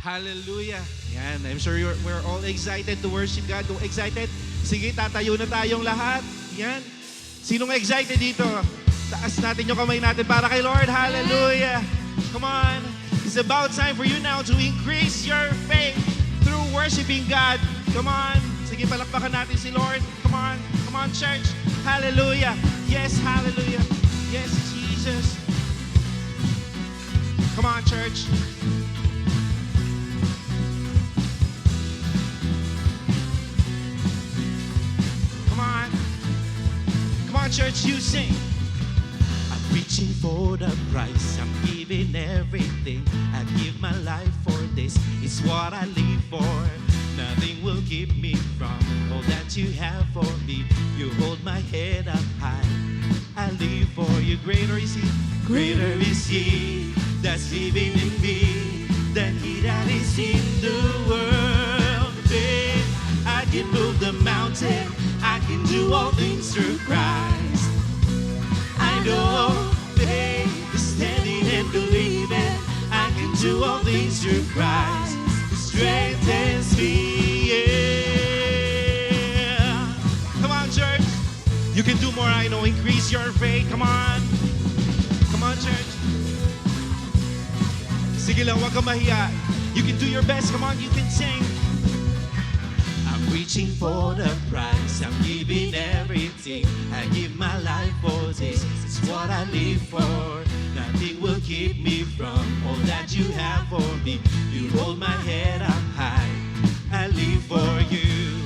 Hallelujah. Yan, I'm sure we're all excited to worship God. Kung excited, sige, tatayo na tayong lahat. Yan. Sinong excited dito? Taas natin yung kamay natin para kay Lord. Hallelujah. Come on. It's about time for you now to increase your faith through worshiping God. Come on. Sige, palakpakan natin si Lord. Come on. Come on, church. Hallelujah. Yes, hallelujah. Yes, Jesus. Come on, church. Come on. Come on, church, you sing. I'm reaching for the prize. I'm giving everything. I give my life for this. It's what I live for. Nothing will keep me from all that you have for me. You hold my head up high. I live for you. Greater is He. Greater is He that's living in me than he that is in the world. Babe, I can move the mountain. I can do all things through Christ. I know, babe, standing and believing. I can do all things through Christ who strengthens me. Yeah. Come on, church. You can do more, I know. Increase your faith. Come on. Come on, church. Sige lang, wag kang mahiya. You can do your best. Come on, you can sing. I'm reaching for the prize. I'm giving everything. I give my life for this. It's what I live for. Nothing will keep me from all that you have for me. You hold my head up high. I live for you.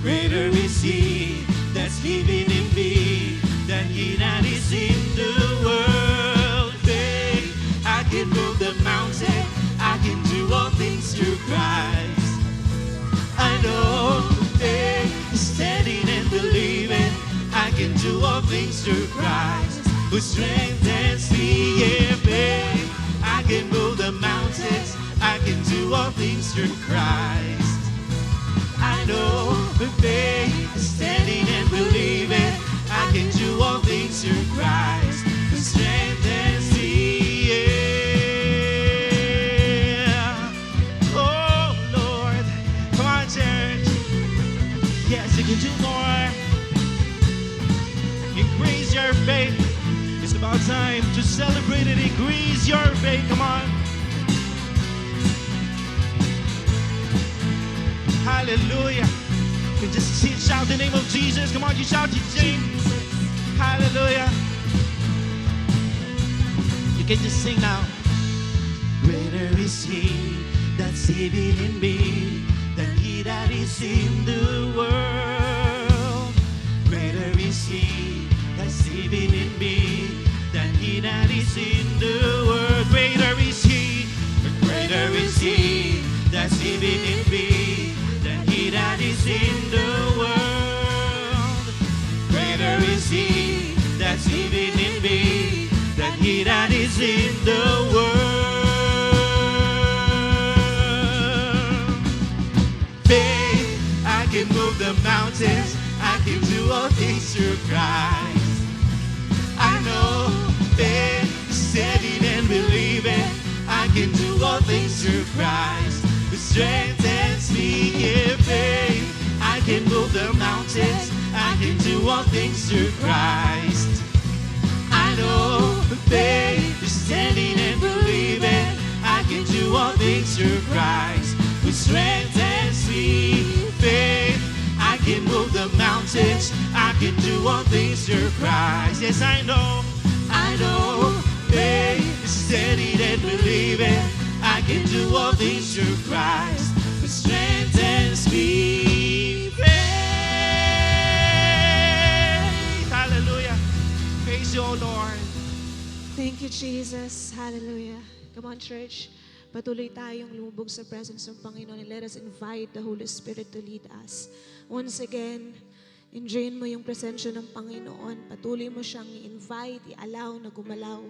Greater is He that's living in me than he that is in the world. Babe, I can move the mountain. I can do all things through Christ. I know, babe, standing and believing. I can do all things through Christ who strengthens me. Yeah, babe, I can move the mountains. I can do all things through Christ. I know, babe, standing and believing. I can do all things through Christ who strengthens me. Yeah. Oh, Lord. Come on, church. Yes, you can do more. Increase your faith. It's about time to celebrate it. Increase your faith. Come on. Hallelujah. You can just shout the name of Jesus. Come on, you shout, you sing. Hallelujah. You can just sing now. Greater is He that's living in me than he that is in the world. Greater is He that's living in me than he that is in the world. Greater is He. Greater is He that's living in me than he that is in the world. Greater is He that's living in me than he that is in the world. Faith, I can move the mountains. I can do all things through Christ. I know, faith, steady and believing. I can do all things through Christ who strengthens me. Yeah, faith, I can move the mountains. I can do all things through Christ. I know, faith, standing and believing. I can do all things through Christ who strengthens me. Faith, I can move the mountains. I can do all things through Christ. Yes, I know, faith, steady and believing. I can do all things through Christ who strengthens me. Faith. Hallelujah. Praise you, O Lord. Thank you, Jesus. Hallelujah. Come on, church. Patuloy tayong lumubog sa presence ng Panginoon and let us invite the Holy Spirit to lead us. Once again, enjoyin mo yung presensya ng Panginoon. Patuloy mo siyang i-invite, i-allow na gumalaw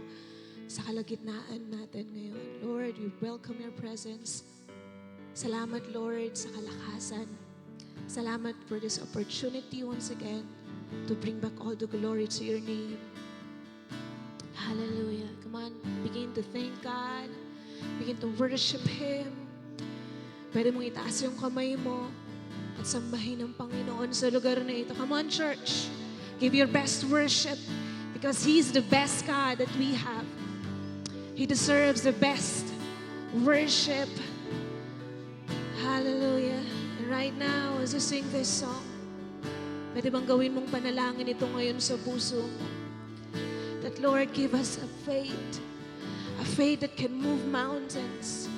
sa kalagitnaan natin ngayon. Lord, we welcome your presence. Salamat, Lord, sa kalakasan. Salamat for this opportunity once again to bring back all the glory to your name. Hallelujah. Come on, begin to thank God. Begin to worship Him. Pwede mong itaas yung kamay mo at sambahin ang Panginoon sa lugar na ito. Come on, church. Give your best worship because He's the best God that we have. He deserves the best worship. Hallelujah. And right now, as you sing this song, pwede bang gawin mong panalangin ito ngayon sa puso mo? That Lord, give us a faith that can move mountains.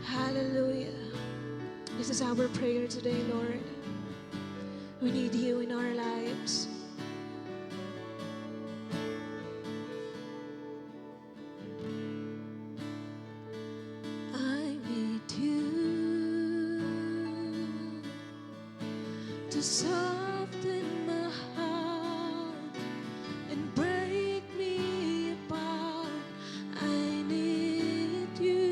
Hallelujah. This is our prayer today, Lord. We need You in our lives. I need You to soften my heart and break me apart. I need You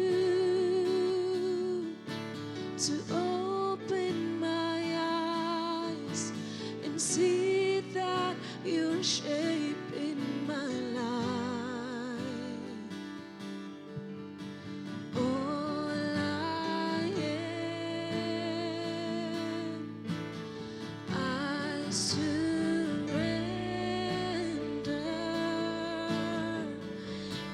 to open my eyes and see that You're shaping my life. All I am, I surrender.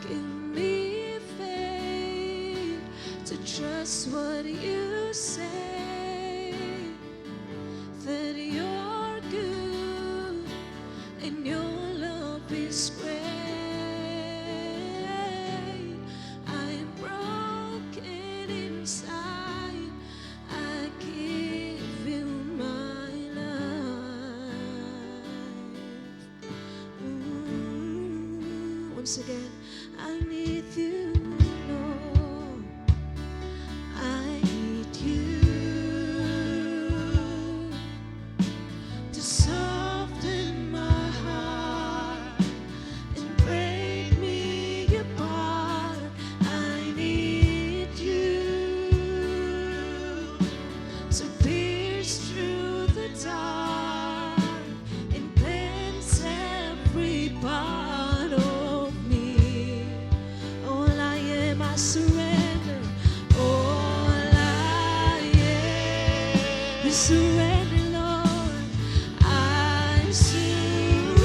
Give me faith to trust what You say, that You're good and Your love is great. I'm broken inside. I give You my life. Once again, I need You, Lord. I need You to soften my heart and break me apart. I need You to pierce through the dark and cleanse every part of me. All I am, I surrender. All I am is surrender, Lord. I surrender.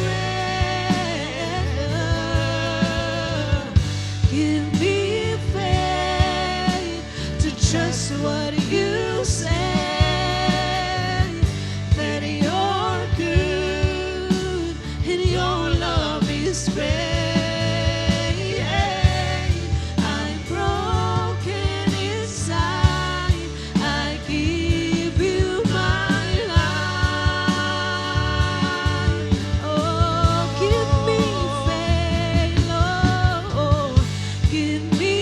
Give me faith to trust what You say, that You're good and Your love is great. I'm broken inside. I give You my life. Oh, give me faith, Lord. Give me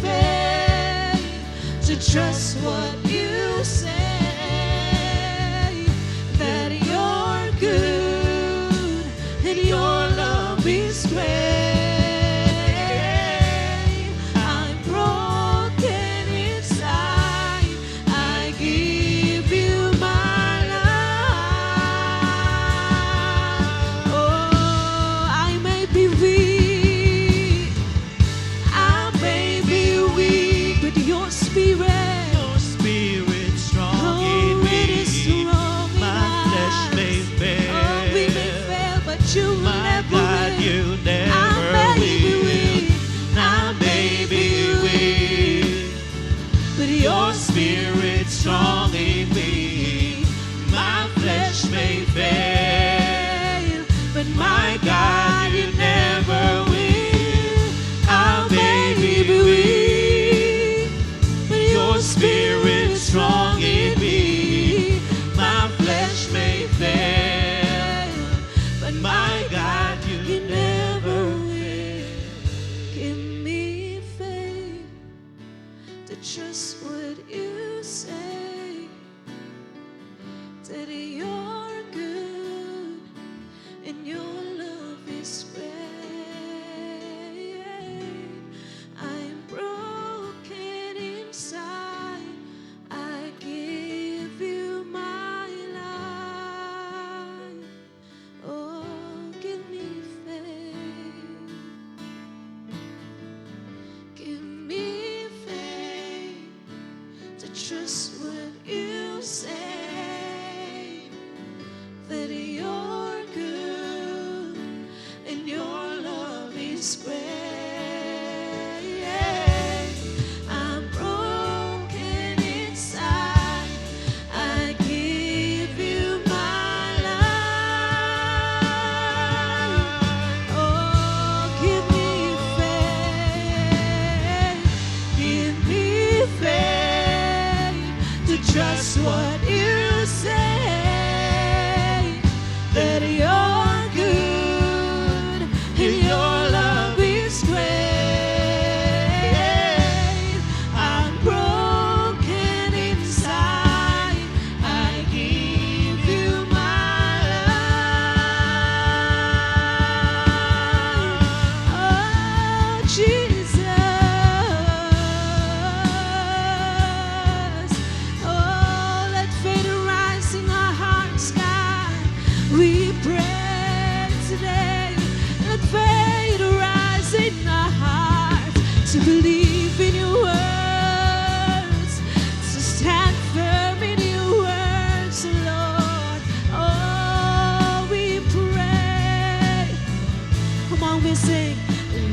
faith to trust what You say, that You're good and Your love is great. I'm broken inside. I give You my life. Oh, I may be weak, I may be weak, but Your Spirit, Your Spirit strong in oh, it is me. strong in My flesh us. may fail. Oh, we may fail, but You will My never God, will. You I never may be will. weak, I may be weak, but Your Spirit strong in me. My flesh may fail, but my God, You never will. I may be weak, but Your Spirit strong in me. My flesh may fail, but my God, You never will. Give me faith to trust what You say, that You're good just what you say, that you're good and your love is great. I'm broken inside, I give you my life. Oh, give me faith to trust what you say, that you're good and your love is great. I'm broken inside, I give you my life. Oh, Jesus. Oh, let faith arise in our hearts, God. We pray today. Let faith arise in our hearts to believe in your words, to stand firm in your words, Lord. Oh, we pray. Come on, we sing.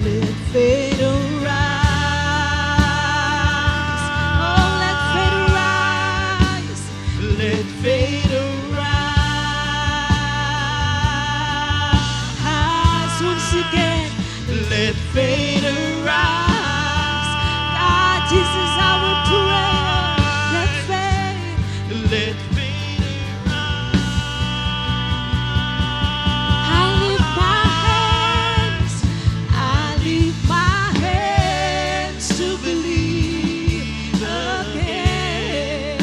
Let faith arise. Oh, let faith arise. Let faith arise. Once again, let faith arise. God, this is our prayer. Let faith. Let faith arise. I lift my hands. I lift my hands to believe again.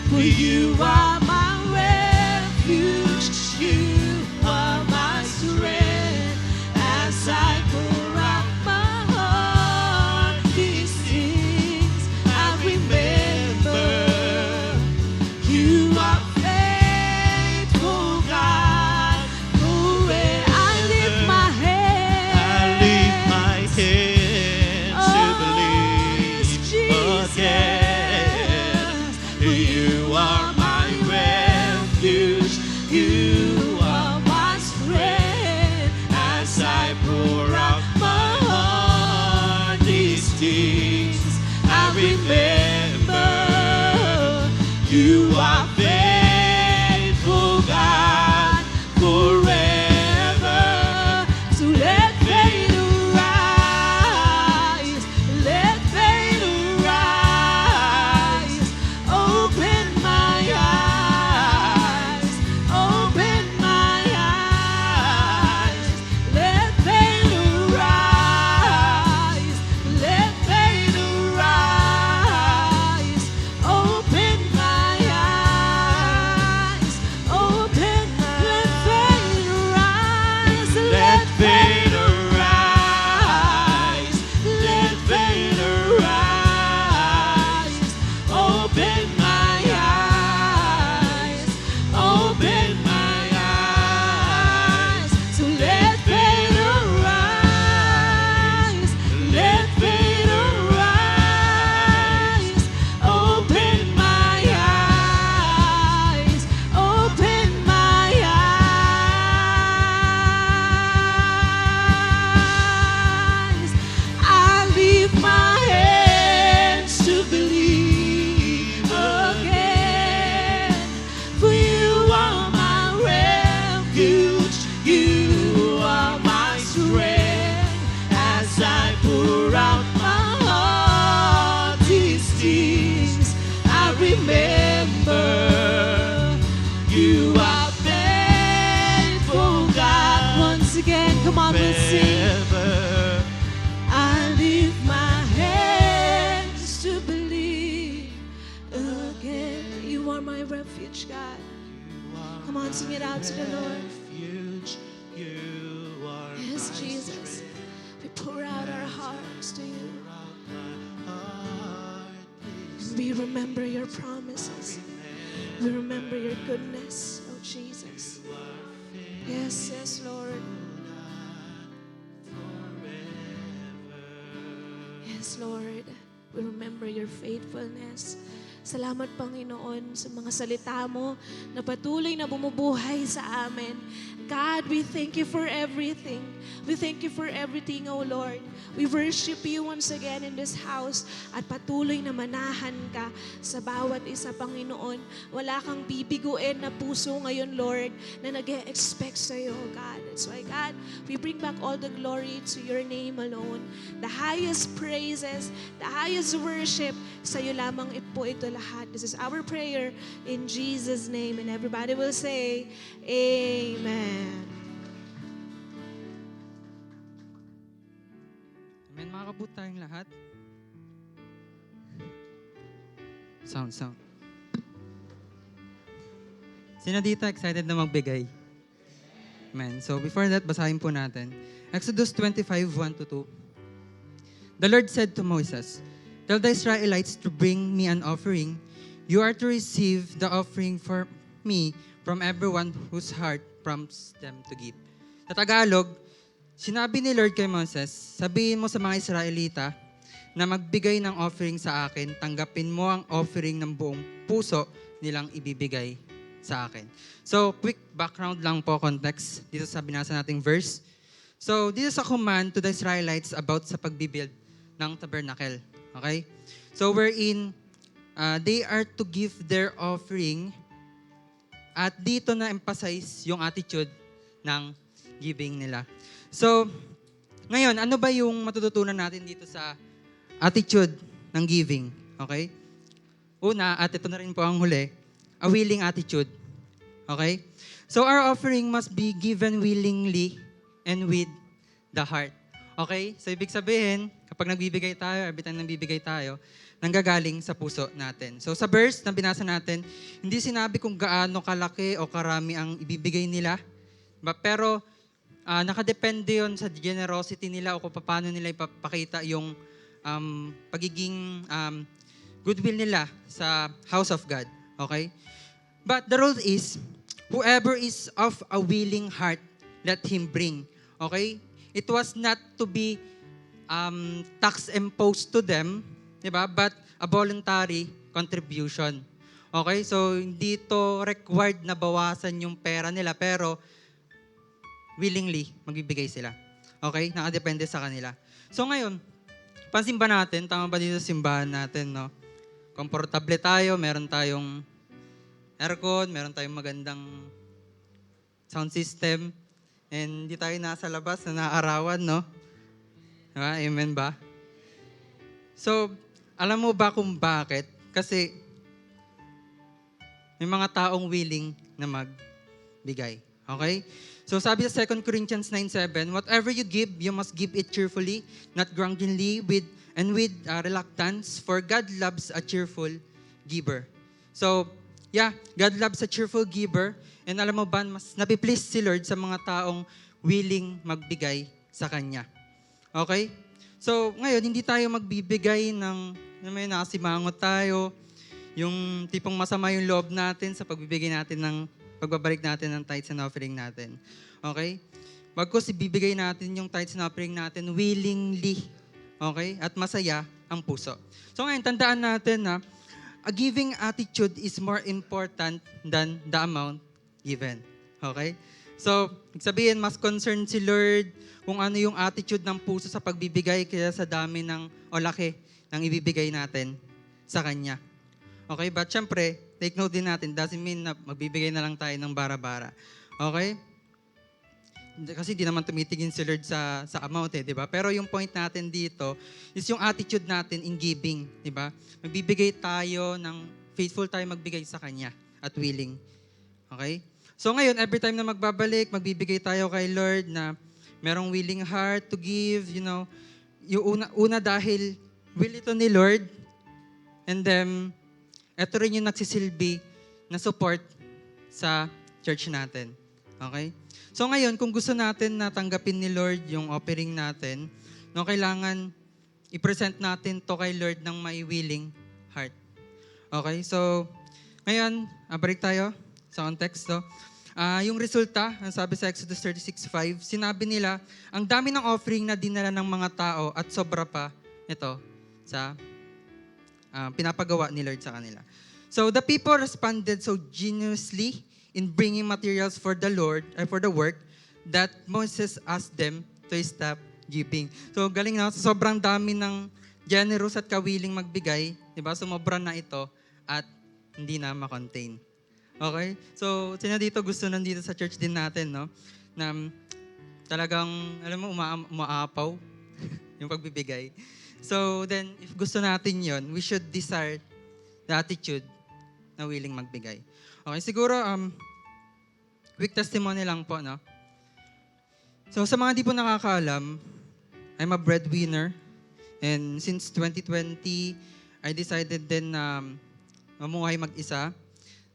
For you are my refuge, you are my strength. As I pour out my heart, these things I remember. You are faithful, God. Forever I lift my hands. I lift my hands to Oh, believe Jesus. again. You are my refuge. You are my strength. As I pour out my heart, these things I remember. You are faithful, God, forever. So let faith arise, let faith arise. Open my eyes, open my eyes. Let faith arise, let faith arise. Open my eyes, open, let faith arise, Let faith arise. Let faith arise. Open my eyes. Open my eyes. So let faith arise, let faith arise. Open my eyes, open my eyes. I lift my hands to believe again. For you are my refuge, you are my strength. As I pour out my heart, these things I remember. You are faithful, God. Once again, come on, let's sing. Forever. I lift my hands to believe again. You are my refuge, God. Come on, sing it out to the Lord. Refuge. You are Yes, my Jesus. We pour out our hearts to you. heart. Please We remember your promises. We remember your goodness, oh Jesus. Yes, yes, Lord. Yes, Lord. We remember your faithfulness. Salamat, Panginoon, sa mga salita mo na patuloy na bumubuhay sa amin. God, we thank you for everything. We thank you for everything, O Lord. We worship you once again in this house at patuloy na manahan ka sa bawat isa, Panginoon. Wala kang bibiguin na puso ngayon, Lord, na nag-e-expect sa iyo, God. That's why, God, we bring back all the glory to your name alone. The highest praises, the highest worship, sa iyo lamang po ito lahat. This is our prayer in Jesus' name. And everybody will say, Amen. Amen. Makakabot tayong lahat. Sound. Sino dito excited na magbigay? Amen. So before that, basahin po natin. Exodus 25:1-2. The Lord said to Moses, "Tell the Israelites to bring me an offering. You are to receive the offering for me from everyone whose heart prompts them to give." Sa Tagalog, sinabi ni Lord kay Moses, sabihin mo sa mga Israelita na magbigay ng offering sa akin, tanggapin mo ang offering ng buong puso nilang ibibigay sa akin. So, quick background lang po, context, dito sa binasa nating verse. So, this is a command to the Israelites about sa pagbibuild ng tabernacle. Okay? So, wherein they are to give their offering at dito na emphasize yung attitude ng giving nila. So, ngayon, ano ba yung matututunan natin dito sa attitude ng giving? Okay? Una, at ito na rin po ang huli, a willing attitude. Okay? So, our offering must be given willingly and with the heart. Okay? So, ibig sabihin, kapag nagbibigay tayo, every time nagbibigay tayo, nanggagaling sa puso natin. So, sa verse na binasa natin, hindi sinabi kung gaano kalaki o karami ang ibibigay nila. Pero, nakadepende yon sa generosity nila o kung paano nila ipapakita yung pagiging goodwill nila sa house of God. Okay? But the rule is, whoever is of a willing heart, let him bring. Okay? It was not to be tax imposed to them, diba? But a voluntary contribution. Okay? So, hindi to required na bawasan yung pera nila, pero willingly, magbibigay sila. Okay? Nakadepende sa kanila. So, ngayon, pansin ba natin, tama ba dito sa simbahan natin, no? Komportable tayo, meron tayong aircon, meron tayong magandang sound system, and hindi tayo nasa labas na naarawan, no? Diba? Amen ba? So, alam mo ba kung bakit? Kasi may mga taong willing na magbigay. Okay? So, sabi sa 2 Corinthians 9:7, whatever you give, you must give it cheerfully, not grudgingly, with reluctance, for God loves a cheerful giver. So, God loves a cheerful giver. And alam mo ba, mas napiplease si Lord sa mga taong willing magbigay sa Kanya. Okay? So, ngayon, hindi tayo magbibigay ng, may nakasimangot tayo, yung tipong masama yung loob natin sa pagbibigay natin pagbabalik natin ng tithes and offering natin. Okay? Bagkus ibibigay natin yung tithes and offering natin willingly. Okay? At masaya ang puso. So ngayon, tandaan natin na a giving attitude is more important than the amount given. Okay? So, sabihin, mas concerned si Lord kung ano yung attitude ng puso sa pagbibigay kaya sa dami o laki ng ibibigay natin sa Kanya. Okay? But syempre, take note din natin, doesn't mean na magbibigay na lang tayo ng bara-bara. Okay? Kasi di naman tumitingin si Lord sa amount di ba? Pero yung point natin dito is yung attitude natin in giving, di ba? Magbibigay tayo faithful tayo magbigay sa Kanya at willing. Okay? So ngayon, every time na magbabalik, magbibigay tayo kay Lord na merong willing heart to give, yung una dahil will ito ni Lord, and then, ito rin yung nagsisilbi na support sa church natin. Okay? So ngayon, kung gusto natin na tanggapin ni Lord yung offering natin, kailangan i-present natin to kay Lord ng may willing heart. Okay? So, ngayon, balik tayo sa context. Yung resulta, ang sabi sa Exodus 36:5, sinabi nila, ang dami ng offering na dinala ng mga tao at sobra pa, ito, sa pinapagawa ni Lord sa kanila. So the people responded so generously in bringing materials for the for the work that Moses asked them to stop giving. So galing na, sobrang dami ng generous at kawiling magbigay, 'di ba? Sumobra na ito at hindi na ma-contain. Okay? So sino dito gusto nandito sa church din natin, no? Na talagang alam mo umaapaw yung pagbibigay. So then if gusto natin 'yon, we should desire the attitude na willing magbigay. Okay, siguro quick testimony lang po, no? So sa mga di po nakakaalam, I'm a breadwinner. And since 2020, I decided din na mamuhay mag-isa.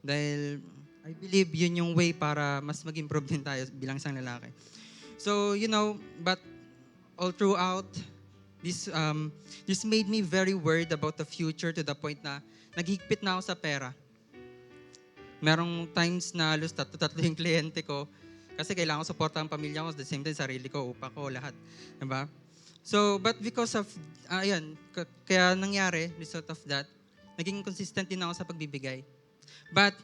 Dahil I believe yun yung way para mas mag-improve din tayo bilang isang lalaki. So, but all throughout, this made me very worried about the future to the point na naghigpit na ako sa pera. Merong times na halos tatlo yung kliyente ko kasi kailangan ko supportan ang pamilya ko, at the same time sarili ko, upa ko, lahat. Diba? So, but because of, kaya nangyari, result of that, naging consistent din ako sa pagbibigay. But,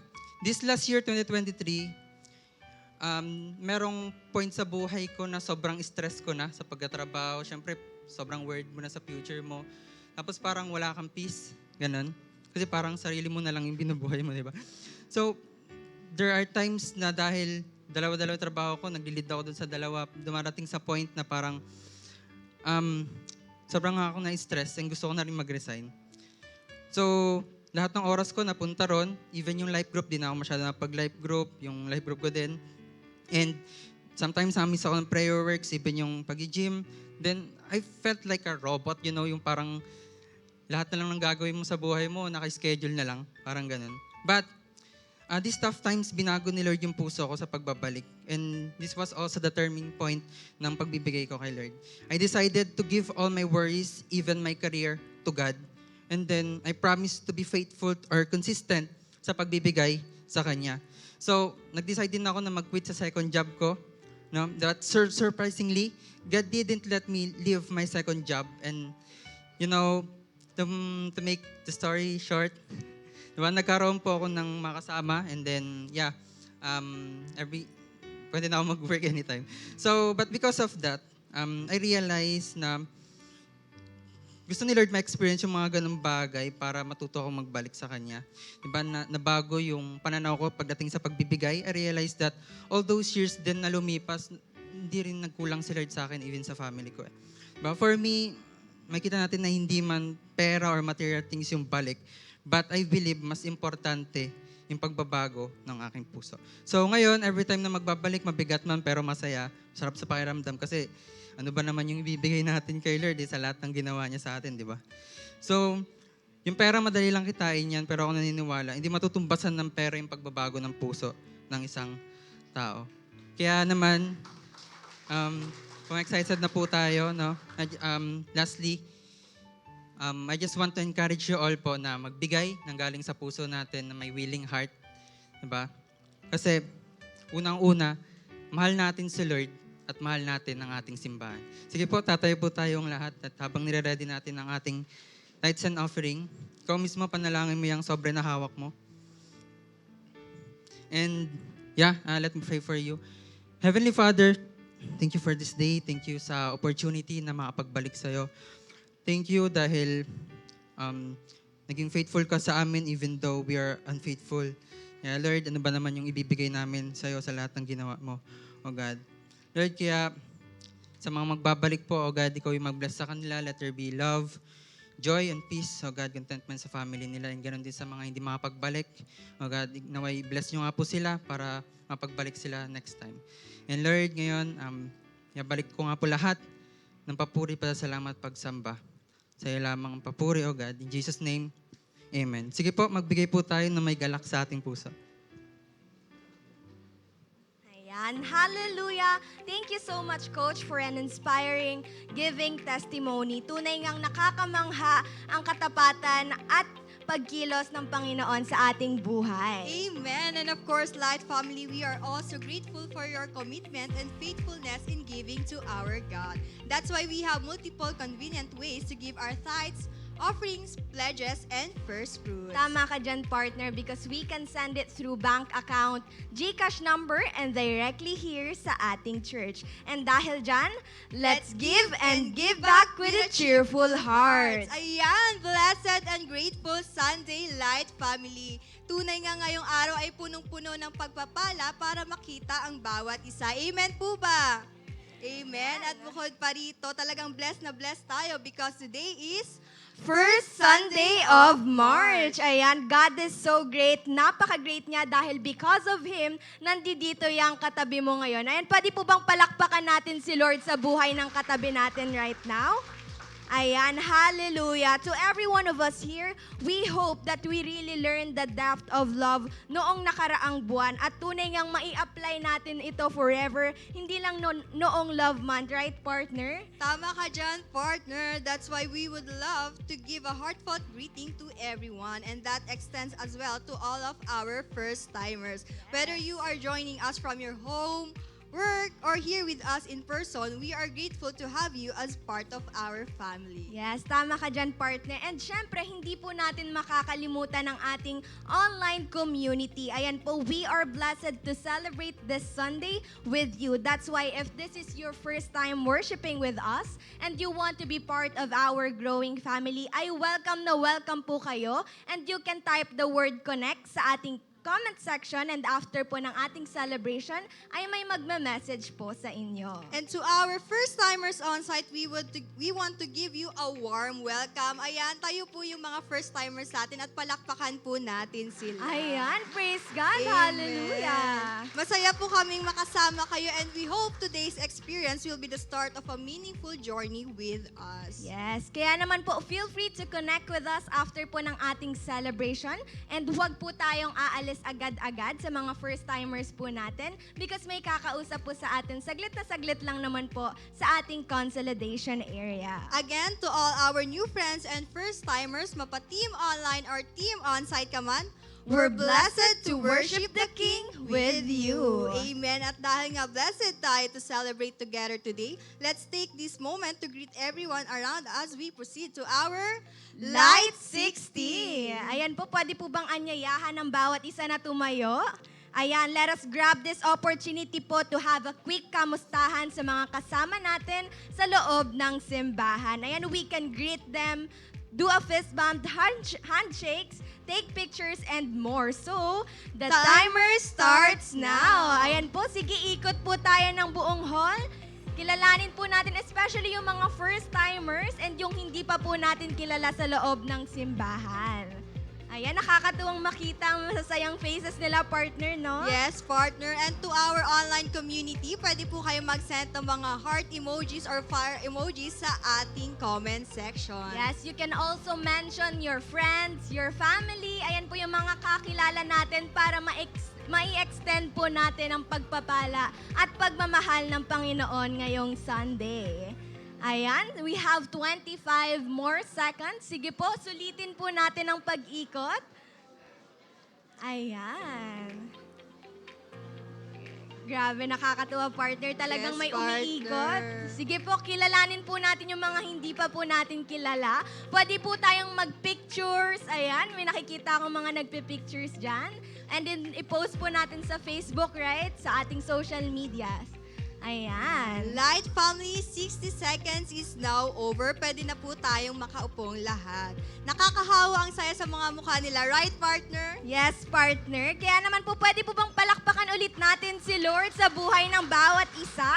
this last year, 2023, merong point sa buhay ko na sobrang stress ko na sa pagtatrabaho. Siyempre, sobrang worried mo na sa future mo. Tapos parang wala kang peace, ganun. Kasi parang sarili mo na lang yung binubuhay mo, di ba? So, there are times na dahil dalawa-dalawa trabaho ko, nag-lead ako dun sa dalawa, dumarating sa point na parang sobrang ako na-stress and gusto ko na rin mag-resign. So, lahat ng oras ko napunta ron, even yung life group, di na ako masyado napag-life group, yung life group ko din. And sometimes na-miss ako ng prayer works, even yung pag-gym. Then, I felt like a robot, yung parang lahat na lang ng gagawin mo sa buhay mo, naka-schedule na lang, parang ganun. But, these tough times, binago ni Lord yung puso ko sa pagbabalik. And this was also the turning point ng pagbibigay ko kay Lord. I decided to give all my worries, even my career, to God. And then, I promised to be faithful or consistent sa pagbibigay sa Kanya. So, nag-decide din ako na mag-quit sa second job ko. No? That surprisingly, God didn't let me leave my second job. And, to make the story short, diba, nagkaroon po ako ng makasama and then, pwede na ako mag-work anytime. So, but because of that, I realized na gusto ni Lord ma-experience yung mga ganung bagay para matuto ako magbalik sa Kanya. Diba, nabago yung pananaw ko pagdating sa pagbibigay. I realized that all those years din na lumipas, hindi rin nagkulang si Lord sa akin, even sa family ko. Diba, for me, makita natin na hindi man pera or material things yung balik, but I believe mas importante yung pagbabago ng aking puso. So ngayon, every time na magbabalik, mabigat man pero masaya, sarap sa pakiramdam kasi ano ba naman yung ibibigay natin kay Lord sa lahat ng ginawa niya sa atin, di ba? So, yung pera madali lang kitain yan, pero ako naniniwala, hindi matutumbasan ng pera yung pagbabago ng puso ng isang tao. Kaya naman, kung excited na po tayo, no? Lastly, I just want to encourage you all po na magbigay ng galing sa puso natin na may willing heart. Diba? Kasi unang-una, mahal natin si Lord at mahal natin ang ating simbahan. Sige po, tatayo po tayong lahat at habang nire-ready natin ang ating tithes and offering, ikaw mismo panalangin mo yung sobre na hawak mo. And let me pray for you. Heavenly Father, thank you for this day. Thank you sa opportunity na makapagbalik sa'yo. Thank you dahil naging faithful ka sa amin even though we are unfaithful. Yeah, Lord, ano ba naman yung ibibigay namin sa'yo sa lahat ng ginawa mo, O God. Lord, kaya sa mga magbabalik po, O God, ikaw yung mag-bless sa kanila. Let there be love, joy, and peace, O God, contentment sa family nila. And ganoon din sa mga hindi makapagbalik. O God, naway bless nyo nga po sila para mapagbalik sila next time. And Lord, ngayon, balik ko nga po lahat ng papuri, pasasalamat, pagsamba. Sa'yo lamang ang papuri, O God. In Jesus' name, Amen. Sige po, magbigay po tayo na may galak sa ating puso. Ayan, hallelujah! Thank you so much, Coach, for an inspiring giving testimony. Tunay ngang nakakamangha ang katapatan at pagkilos ng Panginoon sa ating buhay. Amen. And of course, Light Family, we are also grateful for your commitment and faithfulness in giving to our God. That's why we have multiple convenient ways to give our tithes, offerings, pledges, and first fruits. Tama ka dyan, partner, because we can send it through bank account, GCash number, and directly here sa ating church. And dahil dyan, let's give and give back with a cheerful heart. Ayan, blessed and grateful Sunday Light family. Tunay nga ngayong araw ay punong-puno ng pagpapala para makita ang bawat isa. Amen po ba? Amen. At bukod pa rito, talagang blessed na blessed tayo because today is First Sunday of March. Ayan, God is so great. Napaka-great niya dahil because of Him, nandito yung katabi mo ngayon. Ayan, pwede po bang palakpakan natin si Lord sa buhay ng katabi natin right now? Ayan, hallelujah. To every one of us here, we hope that we really learn the depth of love noong nakaraang buwan at tunay ngang mai-apply natin ito forever, hindi lang noong love month, right partner? Tama ka dyan, partner. That's why we would love to give a heartfelt greeting to everyone. And that extends as well to all of our first-timers. Whether you are joining us from your home, work, or here with us in person, we are grateful to have you as part of our family. Yes, tama ka dyan, partner. And syempre, hindi po natin makakalimutan ang ating online community. Ayan po, we are blessed to celebrate this Sunday with you. That's why if this is your first time worshiping with us and you want to be part of our growing family, I welcome po kayo. And you can type the word connect sa ating comment section, and after po ng ating celebration ay may magme-message po sa inyo. And to our first-timers on site, we want to give you a warm welcome. Ayan, tayo po yung mga first-timers natin at palakpakan po natin sila. Ayan, praise God, Amen. hallelujah. Masaya po kaming makasama kayo and we hope today's experience will be the start of a meaningful journey with us. Yes, kaya naman po, feel free to connect with us after po ng ating celebration, and huwag po tayong aalis agad-agad sa mga first-timers po natin because may kakausap po sa atin. Saglit na saglit lang naman po sa ating consolidation area. Again, to all our new friends and first-timers, mapa-team online or team on-site ka man, we're blessed to worship the King with you. Amen. At dahil nga blessed tayo to celebrate together today, let's take this moment to greet everyone around as we proceed to our Light 60! Ayan po, pwede po bang anyayahan ng bawat isa na tumayo? Ayan, let us grab this opportunity po to have a quick kamustahan sa mga kasama natin sa loob ng simbahan. Ayan, we can greet them, do a fist bump, handshakes, take pictures, and more. So, the timer starts now. Ayan po, sige, ikot po tayo ng buong hall. Kilalanin po natin especially yung mga first-timers and yung hindi pa po natin kilala sa loob ng simbahan. Ayan, nakakatuwang makita ang masasayang faces nila, partner, no? Yes, partner. And to our online community, pwede po kayo mag-send ng mga heart emojis or fire emojis sa ating comment section. Yes, you can also mention your friends, your family. Ayan po yung mga kakilala natin para mai-extend po natin ang pagpapala at pagmamahal ng Panginoon ngayong Sunday. Ayan, we have 25 more seconds. Sige po, sulitin po natin ang pag-ikot. Ayan. Grabe, nakakatuwa, partner. Talagang Yes, may umiikot. partner. Sige po, kilalanin po natin yung mga hindi pa po natin kilala. Pwede po tayong mag-pictures. Ayan, may nakikita akong mga nagpe-pictures dyan. And then, i-post po natin sa Facebook, right? Sa ating social medias. Ayan. Light family, 60 seconds is now over. Pwede na po tayong makaupong lahat. Nakakahawa ang saya sa mga mukha nila, right, partner? Yes, partner. Kaya naman po, pwede po bang palakpakan ulit natin si Lord sa buhay ng bawat isa?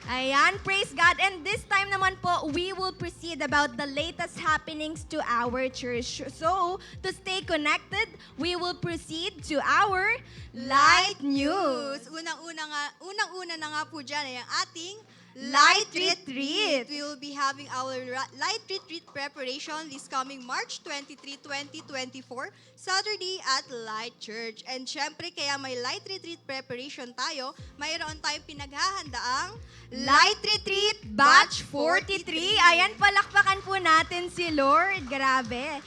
Ayan, praise God. And this time naman po, we will proceed about the latest happenings to our church. So, to stay connected, we will proceed to our Light News. Unang-una na nga po dyan ay ang ating Light Retreat. We will be having our Light Retreat preparation this coming March 23, 2024, Saturday at Light Church. And syempre, kaya may Light Retreat preparation tayo, mayroon tayong pinaghahandaang Light Retreat Batch 43. Ayan, palakpakan po natin si Lord. Grabe.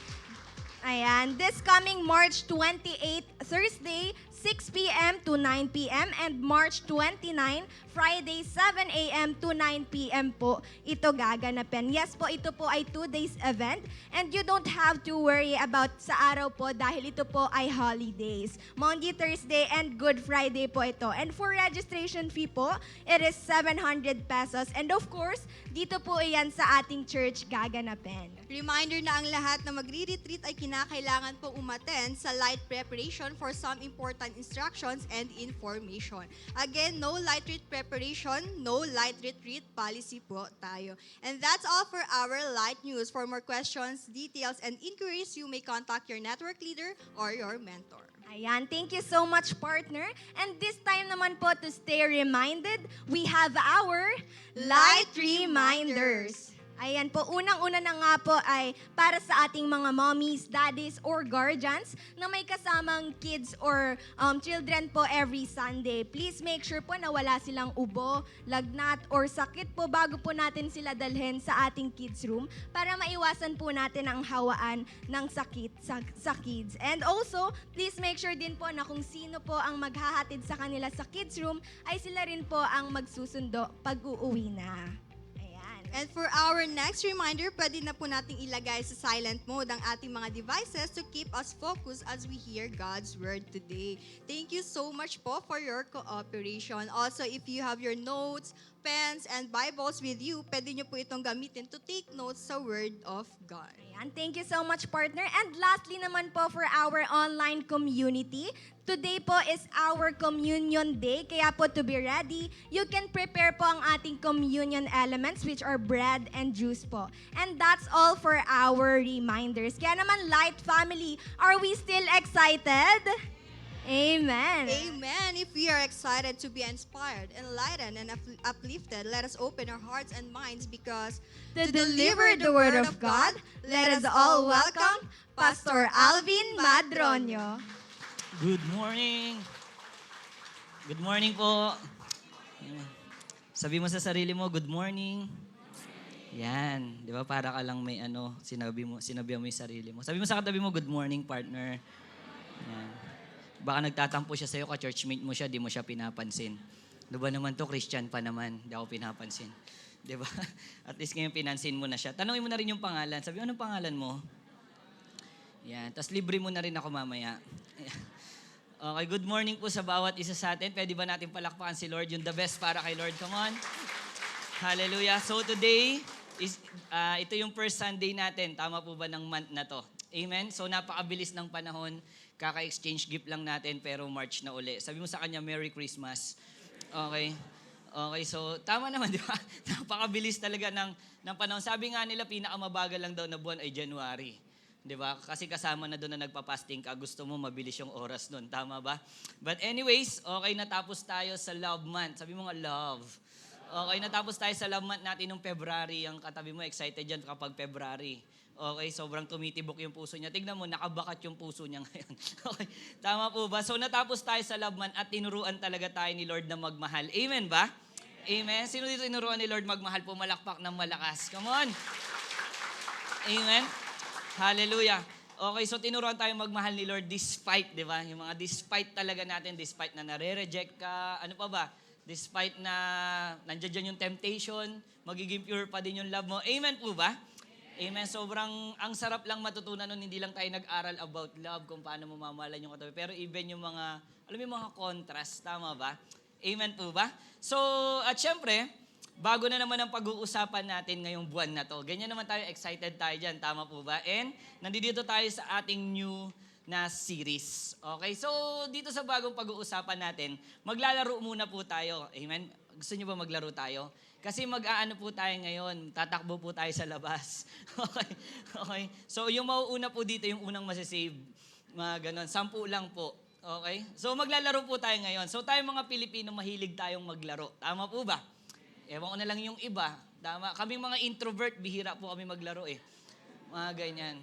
Ayan, this coming March 28, Thursday, 6 p.m. to 9 p.m. and March 29, Friday 7 a.m. to 9 p.m. po ito gaganapin. Yes po, ito po ay 2 days event and you don't have to worry about sa araw po dahil ito po ay holidays. Monday, Thursday, and Good Friday po ito. And for registration fee po, it is 700 pesos. And of course, dito po yan sa ating church gaganapin. Reminder na ang lahat na magre-retreat ay kinakailangan pong umattend sa light preparation for some important instructions and information. Again, no light retreat preparation, no light retreat policy po tayo. And that's all for our light news. For more questions, details, and inquiries, you may contact your network leader or your mentor. Ayan, thank you so much, partner. And this time naman po to stay reminded, we have our Light Reminders. Ayan po, unang-una na nga po ay para sa ating mga mommies, daddies, or guardians na may kasamang kids or children po every Sunday. Please make sure po na wala silang ubo, lagnat, or sakit po bago po natin sila dalhin sa ating kids room para maiwasan po natin ang hawaan ng sakit sa kids. And also, please make sure din po na kung sino po ang maghahatid sa kanila sa kids room ay sila rin po ang magsusundo pag uuwi na. And for our next reminder, pwede na po nating ilagay sa silent mode ang ating mga devices to keep us focused as we hear God's Word today. Thank you so much po for your cooperation. Also, if you have your notes, pens, and Bibles with you, pwede nyo po itong gamitin to take notes sa Word of God. Ayan, thank you so much, partner. And lastly naman po for our online community, today po is our communion day, kaya po to be ready, you can prepare po ang ating communion elements which are bread and juice po. And that's all for our reminders. Kaya naman, Light Family, are we still excited? Amen. Amen. If we are excited to be inspired, enlightened, and uplifted, let us open our hearts and minds because To deliver the Word of God, let us all welcome Pastor Alvin Madronio. Good morning. Good morning po. Sabi mo sa sarili mo, good morning. Yan, 'di ba? Para ka lang may sinabihan mo 'yung sarili mo. Sabi mo sa katabi mo, good morning, partner. Yan. Baka nagtatampo siya sa'yo, ka-churchmate mo siya, di mo siya pinapansin. Di ba naman to, Christian pa naman, di ako pinapansin. Di ba? At least ngayon pinansin mo na siya. Tanungin mo na rin yung pangalan. Sabi mo, anong pangalan mo? Yan. Tapos libre mo na rin ako mamaya. Okay, good morning po sa bawat isa sa atin. Pwede ba natin palakpakan si Lord? Yung the best para kay Lord. Come on. Hallelujah. So today, ito yung first Sunday natin. Tama po ba ng month na to? Amen? So napakabilis ng panahon. Kaka-exchange gift lang natin pero March na uli. Sabi mo sa kanya, Merry Christmas. Okay. Okay, so tama naman, di ba? Napakabilis talaga ng panahon. Sabi nga nila, pinakamabagal lang daw na buwan ay January. Di ba? Kasi kasama na doon na nagpa-fasting ka, gusto mo mabilis yung oras doon. Tama ba? But anyways, okay, natapos tayo sa Love Month. Sabi mo nga, love. Okay, natapos tayo sa Love Month natin nung February. Ang katabi mo, excited dyan kapag February. Okay, sobrang tumitibok yung puso niya. Tignan mo, nakabakat yung puso niya ngayon. Okay, tama po ba? So natapos tayo sa Love Month at tinuruan talaga tayo ni Lord na magmahal. Amen ba? Amen? Sino dito tinuruan ni Lord magmahal? Pumalakpak ng malakas. Come on! Amen? Hallelujah. Okay, so tinuruan tayo magmahal ni Lord despite, di ba? Yung mga despite talaga natin, despite na nare-reject ka, ano pa ba? Despite na nandiyan dyan yung temptation, magiging pure pa din yung love mo. Amen po ba? Amen. Sobrang, ang sarap lang matutunan nun, hindi lang tayo nag-aral about love, kung paano mo mamahalan yung katabi. Pero even yung mga, alam mo yung mga contrast, tama ba? Amen po ba? So, at syempre, bago na naman ang pag-uusapan natin ngayong buwan na to. Ganyan naman tayo, excited tayo dyan, tama po ba? And nandito tayo sa ating new na series. Okay? So, dito sa bagong pag-uusapan natin, maglalaro muna po tayo. Amen? Gusto niyo ba maglaro tayo? Kasi mag-aano po tayo ngayon, tatakbo po tayo sa labas. Okay? Okay? So, yung mauuna po dito, yung unang masisave. Mga ganon, 10 lang po. Okay? So, maglalaro po tayo ngayon. So, tayo mga Pilipino, mahilig tayong maglaro. Tama po ba? Ewan ko na lang yung iba. Tama. Kaming mga introvert, bihira po kami maglaro eh. Mga ganyan.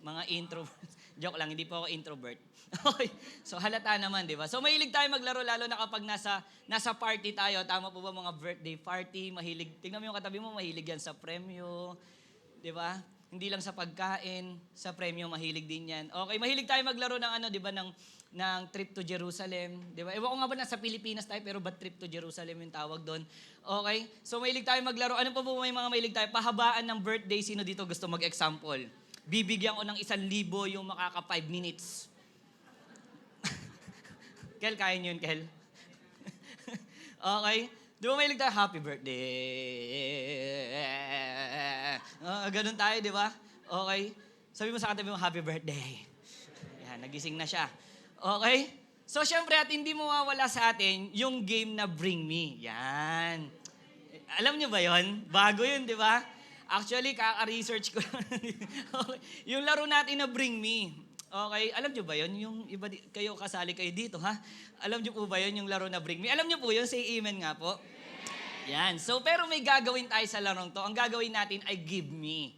Mga introvert. Joke lang, hindi po ako introvert. Okay. So halata naman, di ba? So mahilig tayo maglaro lalo na kapag nasa party tayo. Tama po ba mga birthday party? Mahilig. Tingnan mo yung katabi mo, mahilig yan sa premyo. Di ba? hindi lang sa pagkain, sa premyo, mahilig din yan. Okay, mahilig tayo maglaro ng ano, di ba, ng trip to Jerusalem. Di ba? Ewan ko nga ba nasa Pilipinas tayo, pero ba trip to Jerusalem yung tawag doon? Okay, so mahilig tayo maglaro. Ano pa po may mga mahilig tayo? Pahabaan ng birthday, sino dito gusto mag-example? Bibigyan ko ng 1,000 yung makaka 5 minutes. Kel, kaya nyo yun, Kel? Okay? Di ba mahilig tayo, happy birthday? Ganun tayo, di ba? Okay? Sabi mo sa katabi mo, happy birthday. Yan, nagising na siya. Okay? So, syempre, at hindi mawawala sa atin yung game na Bring Me. Yan. Alam nyo ba yon? Bago yun, di ba? Actually, kaka-research ko. Okay. Yung laro natin na Bring Me. Okay, alam nyo ba yun? Yung iba, kayo kasali kayo dito, ha? Alam nyo po ba yun, yung laro na Bring Me? Alam nyo po yun? Say amen nga po. Yan. So, pero may gagawin tayo sa larong to. Ang gagawin natin ay Give Me.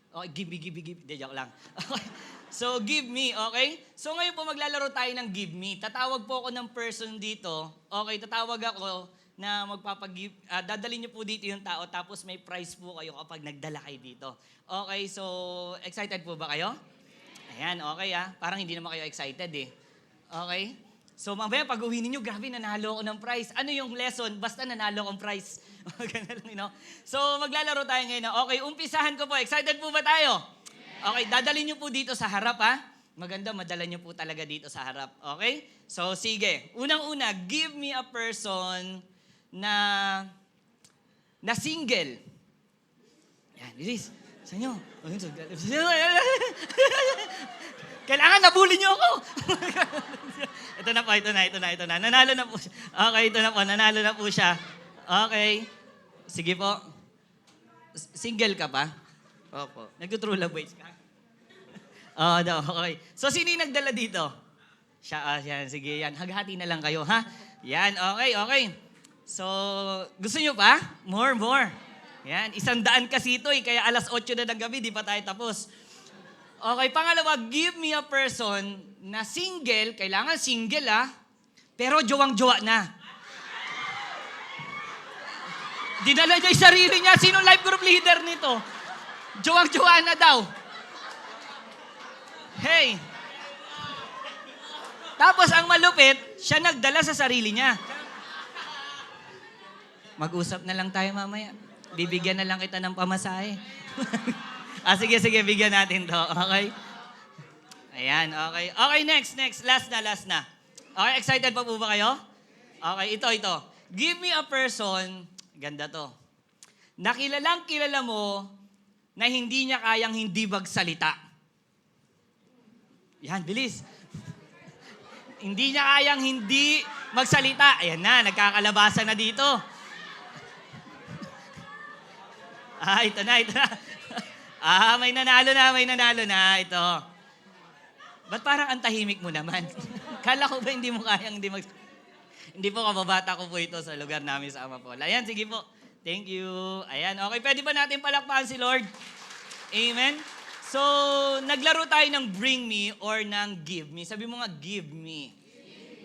Okay, give me. Hindi, joke lang. Okay. So, Give Me, okay? So, ngayon po maglalaro tayo ng Give Me. Tatawag po ako ng person dito. Okay, tatawag ako na magpapagive. Dadalhin niyo po dito yung tao, tapos may prize po kayo kapag nagdala kayo dito. Okay, so, excited po ba kayo? Ayan, okay Parang hindi naman kayo excited eh. Okay? So mamaya pag-uwi ninyo, grabe, nanalo ako ng prize. Ano yung lesson? Basta nanalo akong prize. Ganun lang, you know? So maglalaro tayo ngayon. Okay, umpisahan ko po. Excited po ba tayo? Okay, dadalhin nyo po dito sa harap Maganda, madala nyo po talaga dito sa harap. Okay? So sige. Unang-una, give me a person na single. Yan, bilis. Sa inyo. Kailangan nabully niyo ako. Ito na. Nanalo na po siya. Okay, ito na po. Nanalo na po siya. Okay. Sige po. Single ka pa? Opo. Nag-true love ways ka? Okay. So, sino yung nagdala dito? Siya, yan. Sige, yan. Haghati na lang kayo, ha? Yan, okay. So, gusto niyo pa? More. Yan, 100 kasi ito kaya alas 8 na ng gabi, di pa tayo tapos. Okay, pangalawa, give me a person na single, kailangan single pero jowang-jowa na. Dinala niya yung sarili niya, sino life group leader nito? Jowang-jowa na daw. Hey. Tapos ang malupit, siya nagdala sa sarili niya. Mag-usap na lang tayo mamaya. Bibigyan na lang kita ng pamasahe. Sige, bigyan natin to. Okay? Ayan, okay. Okay, next. Last na. Okay, excited pa po ba kayo? Okay, ito. Give me a person, ganda to, na kilala mo na hindi niya kayang hindi magsalita. Yan, bilis. Hindi niya kayang hindi magsalita. Ayan na, nagkakalabasan na dito. Ito na. May nanalo na. Ito. Ba't parang ang tahimik mo naman? Kala ko ba hindi mo kayang Hindi po, kababata ko po ito sa lugar namin sa Amapol. Ayan, sige po. Thank you. Ayan, okay. Pwede ba natin palakpakan si Lord? Amen? So, naglaro tayo ng Bring Me or ng Give Me. Sabi mo nga, Give Me.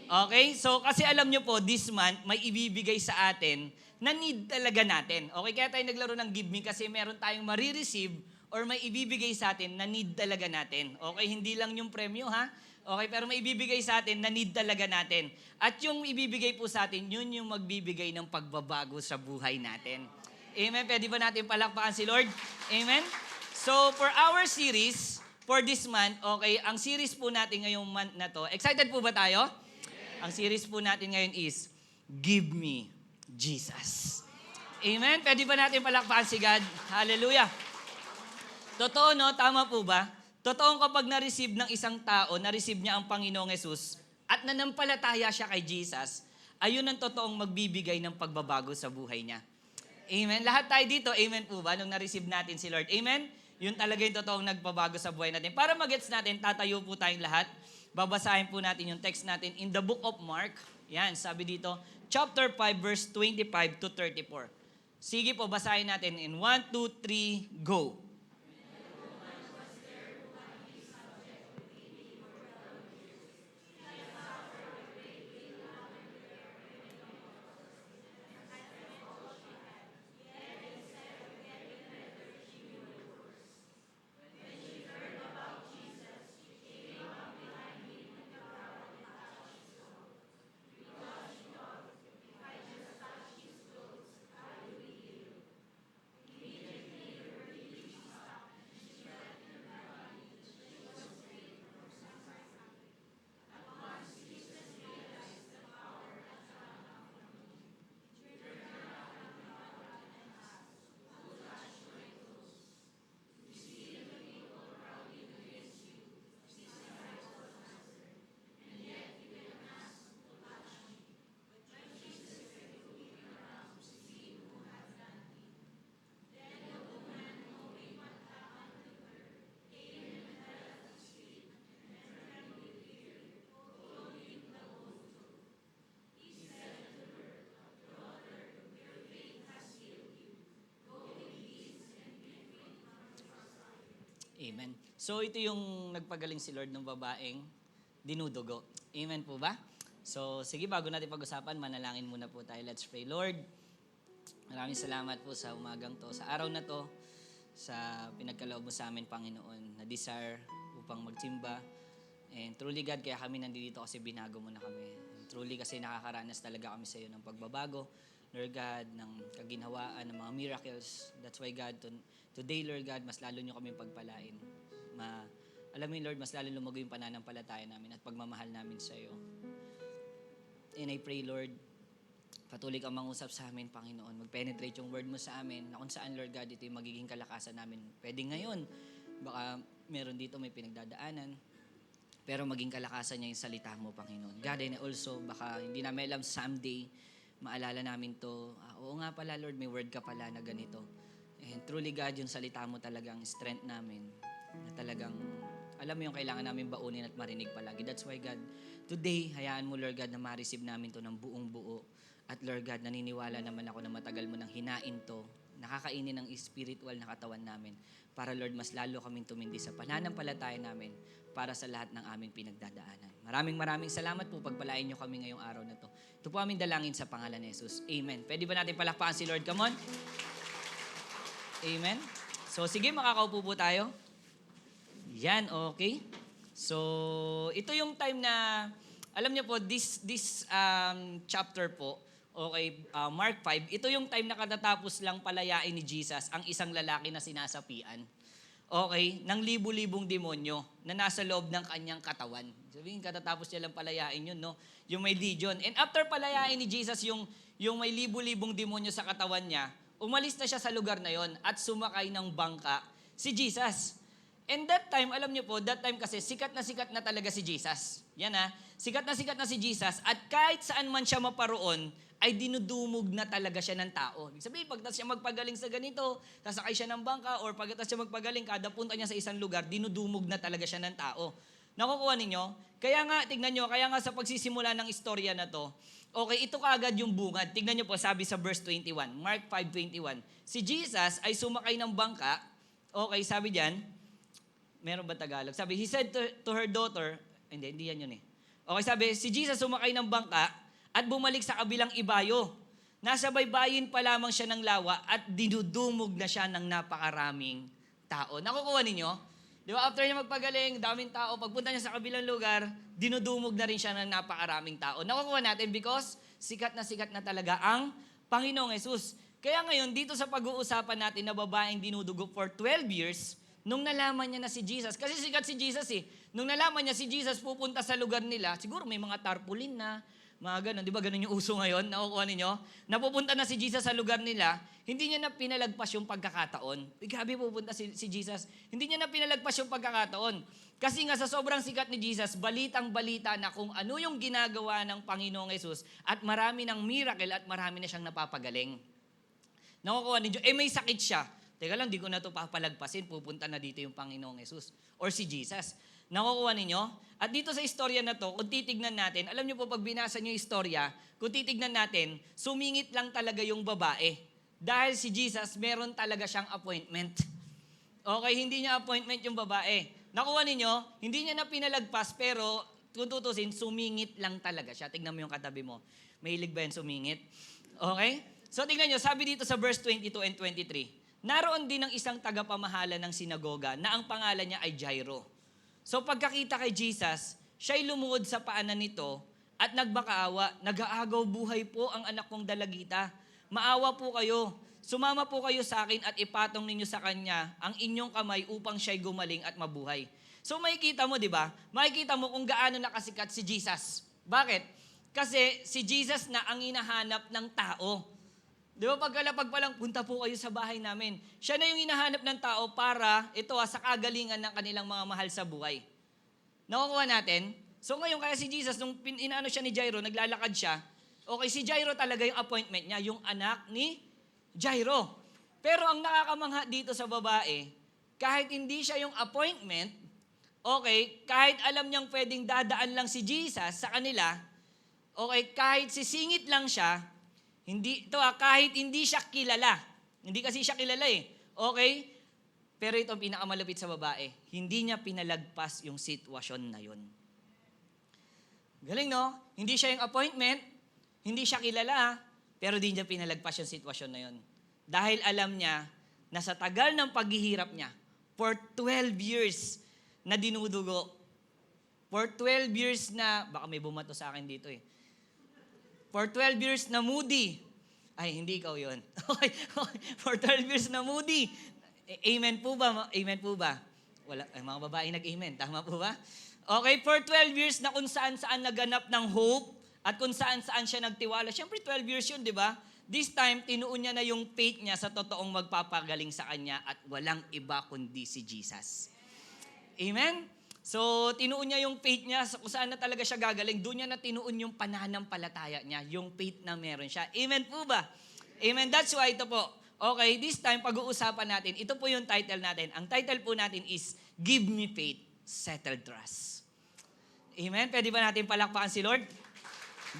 Okay? So, kasi alam nyo po, this month, may ibibigay sa atin na need talaga natin. Okay, kaya tayo naglaro ng Give Me kasi meron tayong marireceive or may ibibigay sa atin na need talaga natin. Okay, hindi lang yung premyo Okay, pero may ibibigay sa atin na need talaga natin. At yung ibibigay po sa atin, yun yung magbibigay ng pagbabago sa buhay natin. Amen? Pwede ba natin palakpakan si Lord? Amen? So, for our series, for this month, okay, ang series po natin ngayong month na to, excited po ba tayo? Yes. Ang series po natin ngayon is, Give Me Jesus. Amen? Pwede ba natin palakpakan si God? Hallelujah. Totoo, no? Tama po ba? Totoo kapag na-receive ng isang tao, na-receive niya ang Panginoong Yesus, at nanampalataya siya kay Jesus, ayun ang totoong magbibigay ng pagbabago sa buhay niya. Amen? Lahat tayo dito, amen po ba? Nung na-receive natin si Lord. Amen? Yun talaga yung totoong nagbabago sa buhay natin. Para magets natin, tatayo po tayong lahat. Babasahin po natin yung text natin in the book of Mark. Yan, sabi dito, chapter 5, verse 25 to 34. Sige po, basahin natin in 1, 2, 3, go. So ito yung nagpagaling si Lord ng babaeng dinudugo. Amen po ba? So sige, bago natin pag-usapan, manalangin muna po tayo. Let's pray. Lord, maraming salamat po sa umagang to, sa araw na to, sa pinagkaloob mo sa amin, Panginoon, na desire upang magsimba. And truly, God, kaya kami nandito kasi binago mo na kami. And truly, kasi nakakaranas talaga kami sa iyo ng pagbabago, Lord God, ng kaginhawaan, ng mga miracles. That's why, God, today, Lord God, mas lalo nyo kami pagpalain. Alam mo, Lord, mas lalo lumago yung pananampalataya namin at pagmamahal namin sa iyo. And I pray, Lord, patuloy kang mangusap sa amin, Panginoon. Mag-penetrate yung word mo sa amin na kung saan, Lord God, ito yung magiging kalakasan namin. Pwede ngayon, baka meron dito may pinagdadaanan, pero maging kalakasan niya yung salita mo, Panginoon. God, and also, baka hindi namin alam someday, maalala namin to, oo nga pala, Lord, may word ka pala na ganito. And truly, God, yung salita mo talagang strength namin, na talagang, alam mo yung kailangan namin baunin at marinig palagi. That's why, God, today, hayaan mo, Lord God, na ma-receive namin to ng buong buo. At Lord God, naniniwala naman ako na matagal mo nang hinain to, nakakainin ng spiritual na katawan namin, para Lord, mas lalo kaming tumindi sa pananampalataya namin para sa lahat ng aming pinagdadaanan. Maraming salamat po, pagpalain nyo kami ngayong araw na to. Ito po aming dalangin sa pangalan ni Jesus. Amen. Pwede ba natin palakpakan si Lord? Come on. Amen. So sige, makakaupo po tayo. Yan, okay. So ito yung time na, alam niyo po, this chapter po, okay, Mark 5, ito yung time na katatapos lang palayain ni Jesus ang isang lalaki na sinasapian. Okay, ng libu-libong demonyo na nasa loob ng kanyang katawan. Sabihin, katatapos niya lang palayain yun, no? Yung may legion. And after palayain ni Jesus yung may libu-libong demonyo sa katawan niya, umalis na siya sa lugar na yon at sumakay ng bangka si Jesus. And that time, alam niyo po, that time kasi sikat na talaga si Jesus. Yan sikat na si Jesus at kahit saan man siya maparoon, ay dinudumog na talaga siya ng tao. Ibig sabihin, pagtas siya magpagaling sa ganito, sasakay siya ng bangka, or pagtas siya magpagaling, kada punta niya sa isang lugar, dinudumog na talaga siya ng tao. Nakukuha ninyo? Kaya nga, tignan nyo, kaya nga sa pagsisimula ng istorya na to, okay, ito kaagad yung bungad. Tignan nyo po, sabi sa verse 21, Mark 5:21. Si Jesus ay sumakay ng bangka, okay, sabi diyan, meron ba Tagalog? Sabi, he said to her daughter, hindi yan yun eh. Okay, sabi, si Jesus sumakay ng bangka at bumalik sa kabilang ibayo. Nasa baybayin pa lamang siya ng lawa at dinudumog na siya ng napakaraming tao. Nakukuha ninyo? Di ba? After niya magpagaling, daming tao, pagpunta niya sa kabilang lugar, dinudumog na rin siya ng napakaraming tao. Nakukuha natin because sikat na talaga ang Panginoong Jesus. Kaya ngayon, dito sa pag-uusapan natin na babaeng dinudugo for 12 years, nung nalaman niya na si Jesus, kasi sikat si Jesus eh, nung nalaman niya si Jesus pupunta sa lugar nila, siguro may mga tarpaulin na, mga ganun, di ba ganun yung uso ngayon, nakukuha ninyo? Napupunta na si Jesus sa lugar nila, hindi niya na pinalagpas yung pagkakataon. Grabe pupunta si Jesus, hindi niya na pinalagpas yung pagkakataon. Kasi nga sa sobrang sikat ni Jesus, balitang-balita na kung ano yung ginagawa ng Panginoong Jesus at marami ng miracle at marami na siyang napapagaling. Nakukuha ninyo, may sakit siya. Teka lang, di ko na ito papalagpasin, pupunta na dito yung Panginoong Jesus or si Jesus. Nakukuha ninyo? At dito sa istorya na to, kung titignan natin, alam niyo po pag binasa niyo yung istorya, kung titignan natin, sumingit lang talaga yung babae. Dahil si Jesus, meron talaga siyang appointment. Okay, hindi niya appointment yung babae. Nakuha ninyo, hindi niya na pinalagpas, pero kung tutusin, sumingit lang talaga siya. Tignan mo yung katabi mo. Mahilig ba yan sumingit? Okay? So tignan niyo, sabi dito sa verse 22 and 23, naroon din ang isang tagapamahala ng sinagoga na ang pangalan niya ay Jairo. So pagkakita kay Jesus, siya'y lumuhod sa paanan nito at nagmakaawa. Nag-aagaw buhay po ang anak kong dalagita. Maawa po kayo. Sumama po kayo sa akin at ipatong ninyo sa kanya ang inyong kamay upang siya'y gumaling at mabuhay. So makikita mo, di ba? Makikita mo kung gaano nakasikat si Jesus. Bakit? Kasi si Jesus na ang hinahanap ng tao. Di ba pagkalapag pa lang, punta po kayo sa bahay namin. Siya na yung hinahanap ng tao para, ito sa kagalingan ng kanilang mga mahal sa buhay. Nakukuha natin? So ngayon, kaya si Jesus, nung inaano siya ni Jairo, naglalakad siya, okay, si Jairo talaga yung appointment niya, yung anak ni Jairo. Pero ang nakakamangha dito sa babae, kahit hindi siya yung appointment, okay, kahit alam niyang pwedeng dadaan lang si Jesus sa kanila, okay, kahit sisingit lang siya, kahit hindi siya kilala. Hindi kasi siya kilala eh. Okay? Pero ito ang pinakamalapit sa babae, hindi niya pinalagpas yung sitwasyon na yun. Galing, no? Hindi siya yung appointment, hindi siya kilala, pero di niya pinalagpas yung sitwasyon na yun. Dahil alam niya na sa tagal ng paghihirap niya, for 12 years na dinudugo, for 12 years na, baka may bumato sa akin dito eh, for 12 years na moody, ay, hindi ikaw yun. Okay. For 12 years na moody. Amen po ba? Amen po ba? Wala, mga babae nag-amen. Tama po ba? Okay, for 12 years na kung saan-saan naganap ng hope at kung saan-saan siya nagtiwala. Siyempre, 12 years yun, di ba? This time, tinuon niya na yung faith niya sa totoong magpapagaling sa kanya at walang iba kundi si Jesus. Amen? So, tinuon niya yung faith niya kung saan na talaga siya gagaling. Doon niya na tinuon yung pananampalataya niya, yung faith na meron siya. Amen po ba? Amen. That's why ito po. Okay, this time, pag-uusapan natin, ito po yung title natin. Ang title po natin is, Give Me Faith, Settled Trust. Amen? Pwede ba natin palakpakan si Lord?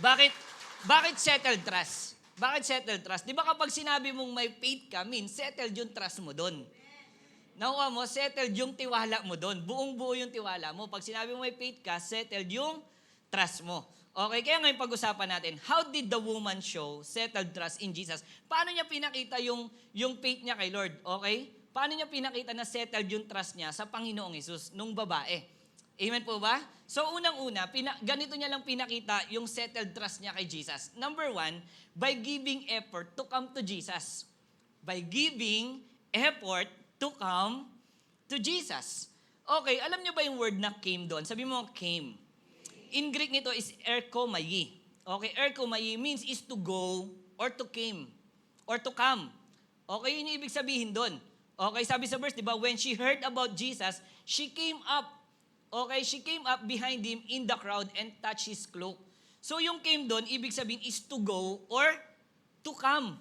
Bakit settled trust? Bakit settled trust? Di ba kapag sinabi mong may faith ka, settled yung trust mo doon. Nakuha mo, settled yung tiwala mo doon. Buong-buo yung tiwala mo. Pag sinabi mo may faith ka, settled yung trust mo. Okay, kaya ngayon pag-usapan natin, how did the woman show settled trust in Jesus? Paano niya pinakita yung faith niya kay Lord? Okay? Paano niya pinakita na settled yung trust niya sa Panginoong Hesus nung babae? Amen po ba? So unang-una, ganito niya lang pinakita yung settled trust niya kay Jesus. Number 1, by giving effort to come to Jesus. By giving effort to come to Jesus. Okay, alam niyo ba yung word na came doon? Sabi mo, came. In Greek nito is erkomai. Okay, erkomai means is to go or to came or to come. Okay, yun yung ibig sabihin doon. Okay, sabi sa verse, di ba, when she heard about Jesus, she came up. Okay, she came up behind him in the crowd and touched his cloak. So yung came doon, ibig sabihin is to go or to come.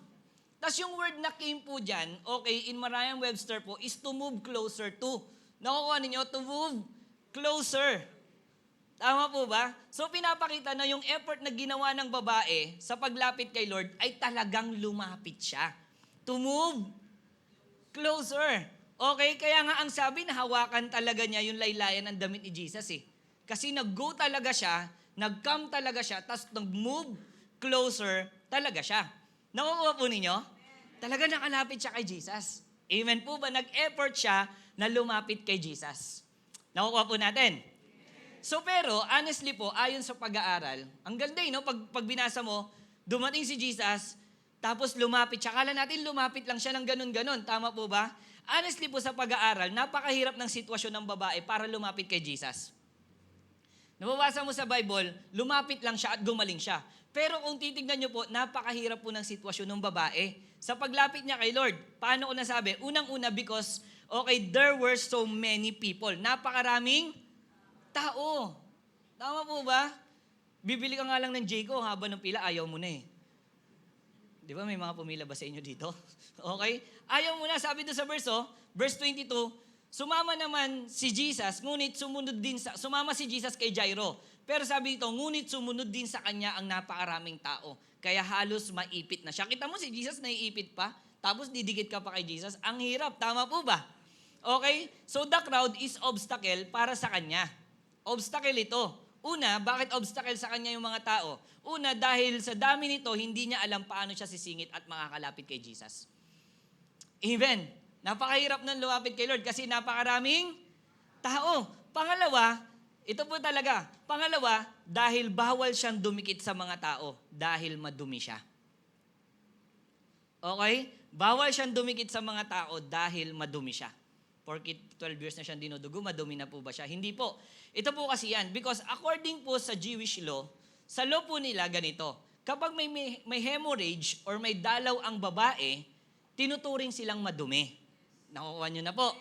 Tapos yung word na came po dyan, okay, in Merriam-Webster po, is to move closer to. Nakukuha ninyo, to move closer. Tama po ba? So pinapakita na yung effort na ginawa ng babae sa paglapit kay Lord ay talagang lumapit siya. To move closer. Okay, kaya nga ang sabi na hawakan talaga niya yung laylayan ng damit ni Jesus eh. Kasi nag-go talaga siya, nag-come talaga siya, tapos nag-move closer talaga siya. Nakukuha po ninyo? Talaga nakalapit siya kay Jesus. Amen po ba? Nag-effort siya na lumapit kay Jesus. Nakukuha po natin. So pero, honestly po, ayon sa pag-aaral, ang ganda no? Pag binasa mo, dumating si Jesus, tapos lumapit siya. Kala natin lumapit lang siya ng ganun-ganun. Tama po ba? Honestly po sa pag-aaral, napakahirap ng sitwasyon ng babae para lumapit kay Jesus. Nababasa mo sa Bible, lumapit lang siya at gumaling siya. Pero kung titignan niyo po, napakahirap po ng sitwasyon ng babae. Sa paglapit niya kay Lord, paano ko nasabi? Unang-una because, okay, there were so many people. Napakaraming tao. Tama po ba? Bibili ka nga lang ng Jayco, haba ng pila, ayaw mo na eh. Di ba may mga pumila ba sa inyo dito? Okay? Ayaw mo na, sabi doon sa verse 22, sumama naman si Jesus, ngunit sumama si Jesus kay Jairo. Pero sabi dito, ngunit sumunod din sa kanya ang napakaraming tao. Kaya halos maipit na siya. Kita mo si Jesus naiipit pa, tapos didikit ka pa kay Jesus. Ang hirap, tama po ba? Okay? So the crowd is obstacle para sa kanya. Obstacle ito. Una, bakit obstacle sa kanya yung mga tao? Una, dahil sa dami nito, hindi niya alam paano siya sisingit at makakalapit kay Jesus. Amen. Napakahirap nang lumapit kay Lord kasi napakaraming tao. Pangalawa, ito po talaga. Pangalawa, dahil bawal siyang dumikit sa mga tao dahil madumi siya. Okay? Bawal siyang dumikit sa mga tao dahil madumi siya. Porkit 12 years na siyang dinudugo, madumi na po ba siya? Hindi po. Ito po kasi yan. Because according po sa Jewish law, sa law po nila ganito, kapag may hemorrhage or may dalaw ang babae, tinuturing silang madumi. Nakukuha nyo na po.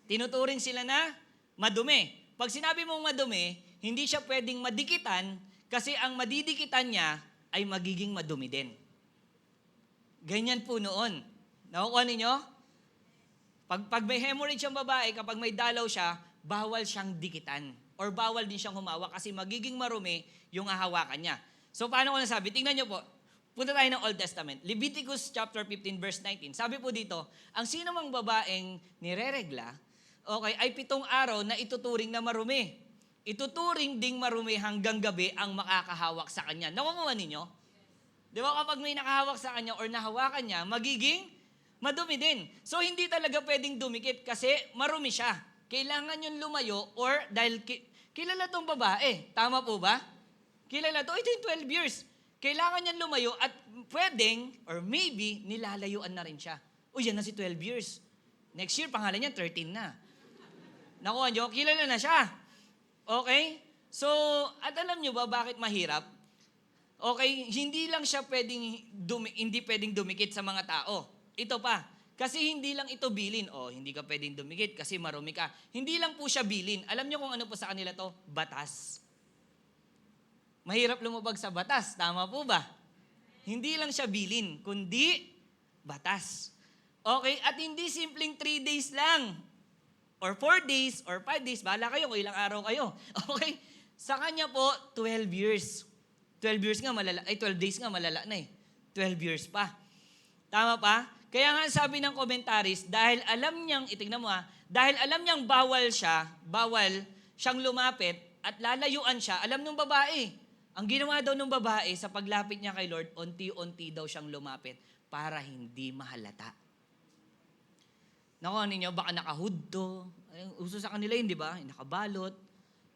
Tinuturing sila na madumi. Pag sinabi mong madumi, hindi siya pwedeng madikitan kasi ang madidikitan niya ay magiging madumi din. Ganyan po noon. Nakukuha ninyo? Pag may hemorrhage ang babae, kapag may dalaw siya, bawal siyang dikitan. Or bawal din siyang humawak kasi magiging marumi yung hahawakan niya. So paano ko nasabi? Tingnan niyo po. Punta tayo ng Old Testament. Leviticus chapter 15 verse 19. Sabi po dito, ang sino mang babaeng nireregla, okay, ay 7 araw na ituturing na marumi. Ituturing ding marumi hanggang gabi ang makakahawak sa kanya. Nakukuha ninyo? Di ba kapag may nakahawak sa kanya or nahawakan niya, magiging madumi din. So hindi talaga pwedeng dumikit kasi marumi siya. Kailangan yung lumayo or dahil kilala tong babae. Tama po ba? Kilala to. Ito yung 12 years. Kailangan niyang lumayo at pwedeng or maybe nilalayuan na rin siya. O yan na si 12 years. Next year, pangalan niya 13 na. Nakuha niyo, kilala na siya. Okay? So, at alam niyo ba bakit mahirap? Okay, hindi lang siya hindi pwedeng dumikit sa mga tao. Ito pa, kasi hindi lang ito bilin. Hindi ka pwedeng dumikit kasi marumi ka. Hindi lang po siya bilin. Alam niyo kung ano po sa kanila to? Batas. Mahirap lumabag sa batas. Tama po ba? Hindi lang siya bilin, kundi batas. Okay? At hindi simpleng 3 days lang. Or 4 days, or 5 days. Bahala kayo kung ilang araw kayo. Okay? Sa kanya po, 12 years. 12 years nga malala. 12 days nga malala na eh. 12 years pa. Tama pa? Kaya nga sabi ng commentaries, dahil alam niyang, itignan mo dahil alam niyang bawal siyang lumapit at lalayuan siya, alam nung babae. Ang ginawa daw ng babae sa paglapit niya kay Lord, unti-unti daw siyang lumapit para hindi mahalata. Nakuha ninyo, baka nakahood to. Uso sa kanila yun, di ba? Nakabalot.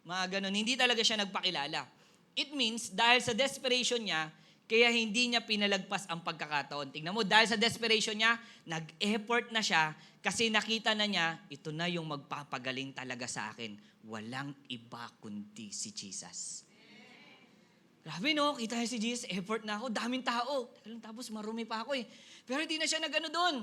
Mga ganun. Hindi talaga siya nagpakilala. It means, dahil sa desperation niya, kaya hindi niya pinalagpas ang pagkakataon. Tingnan mo, dahil sa desperation niya, nag-effort na siya kasi nakita na niya, ito na yung magpapagaling talaga sa akin. Walang iba kundi si Jesus. Grabe no, kita si Jesus, effort na ako, daming tao. Tapos marumi pa ako eh. Pero hindi na siya nag-ano doon.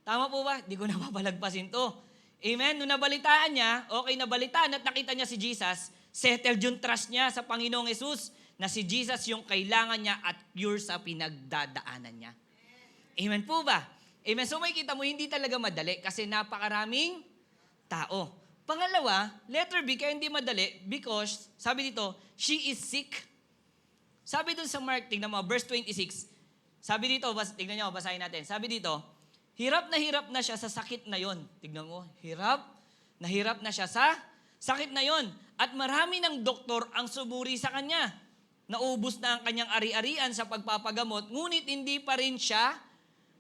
Tama po ba? Hindi ko napapalagpasin to. Amen? Nung nabalitaan niya, okay, nabalitaan at nakita niya si Jesus, settled yung trust niya sa Panginoong Jesus na si Jesus yung kailangan niya at pure sa pinagdadaanan niya. Amen po ba? Amen. So makikita mo, hindi talaga madali kasi napakaraming tao. Pangalawa, letter B, kaya hindi madali because, sabi dito, she is sick. Sabi dun sa Mark, tingnan mo, verse 26. Sabi dito, tingnan niyo, basahin natin. Sabi dito, hirap na siya sa sakit na yon. Tignan mo, hirap na siya sa sakit na yon. At marami ng doktor ang sumuri sa kanya. Naubos na ang kanyang ari-arian sa pagpapagamot, ngunit hindi pa rin siya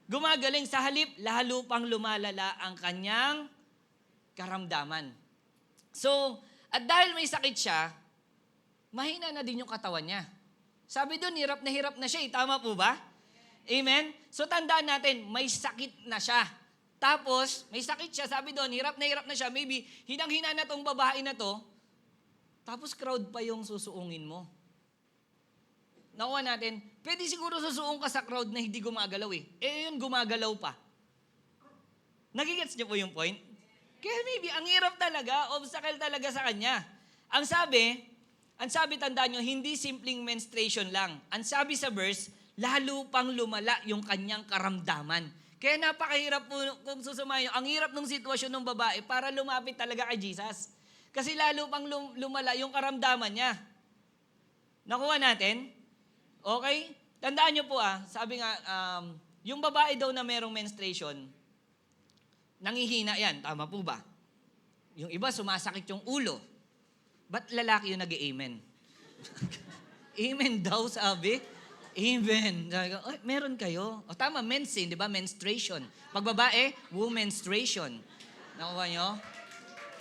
gumagaling. Sa halip, lalo pang lumalala ang kanyang karamdaman. So, at dahil may sakit siya, mahina na din yung katawan niya. Sabi doon, hirap na siya. Tama po ba? Amen? So tandaan natin, may sakit na siya. Tapos, may sakit siya. Sabi doon, hirap na siya. Maybe, hinang-hina na tong babae na to. Tapos crowd pa yung susuungin mo. Nakuha natin, pwede siguro susuong ka sa crowd na hindi gumagalaw eh. Yun, gumagalaw pa. Nagigets niyo po yung point? Kaya maybe, ang hirap talaga, obstacle talaga sa kanya. Ang sabi, tandaan nyo, hindi simpleng menstruation lang. Ang sabi sa verse, lalo pang lumala yung kanyang karamdaman. Kaya napakahirap po, kung susumayin nyo, ang hirap ng sitwasyon ng babae para lumapit talaga kay Jesus. Kasi lalo pang lumala yung karamdaman niya. Nakuha natin? Okay? Tandaan nyo po sabi nga, yung babae daw na merong menstruation, nangihina yan. Tama po ba? Yung iba, sumasakit yung ulo. Ba't lalaki yung nag-amen? Amen daw, sabi. Amen. Meron kayo. Tama, mensin, di ba? Menstruation. Pag babae, womenstruation. Nakuha nyo?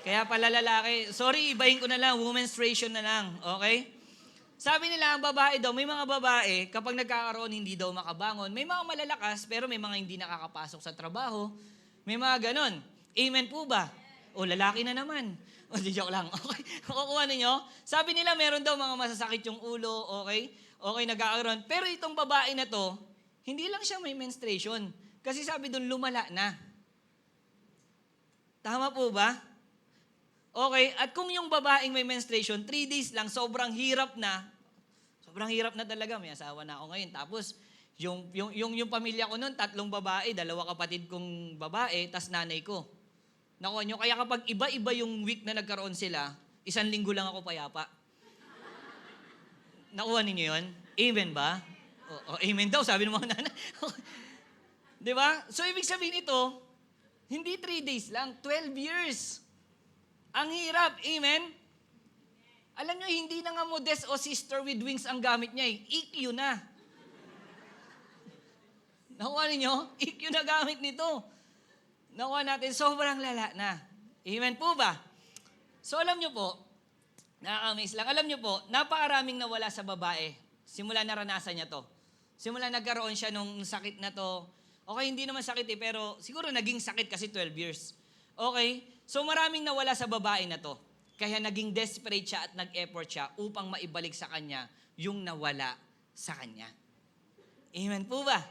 Kaya pala lalaki, sorry, ibahin ko na lang, womenstruation na lang. Okay? Sabi nila, ang babae daw, may mga babae, kapag nagkakaroon, hindi daw makabangon. May mga malalakas, pero may mga hindi nakakapasok sa trabaho. May mga ganon. Amen po ba? O, lalaki na naman. O, joke lang. Okay, kukuha ninyo. Sabi nila, meron daw mga masasakit yung ulo, okay? Okay, nagkakaroon. Pero itong babae na to, hindi lang siya may menstruation. Kasi sabi doon, lumala na. Tama po ba? Okay, at kung yung babaeng may menstruation, 3 days lang, sobrang hirap na. Sobrang hirap na talaga. May asawa na ako ngayon. Tapos, yung pamilya ko noon, 3 babae, 2 kapatid kong babae, tas nanay ko. Nakuha nyo, kaya kapag iba-iba yung week na nagkaroon sila, 1 linggo lang ako payapa. Nakuha ninyo yun? Amen ba? Amen daw, sabi ng mga nanay. Di ba? So, ibig sabihin ito, hindi 3 days lang, 12 years. Ang hirap, amen? Alam nyo, hindi na nga modest o sister with wings ang gamit niya eh. EQ na. Nakuha ninyo? EQ na gamit nito. Nakuha natin, sobrang lala na. Amen po ba? So alam nyo po, nakaka-amaze lang, alam nyo po, napakaraming nawala sa babae. Simula naranasan niya to. Simula nagkaroon siya nung sakit na to. Okay, hindi naman sakit eh, pero siguro naging sakit kasi 12 years. Okay? So maraming nawala sa babae na to. Kaya naging desperate siya at nag-effort siya upang maibalik sa kanya yung nawala sa kanya. Amen po ba?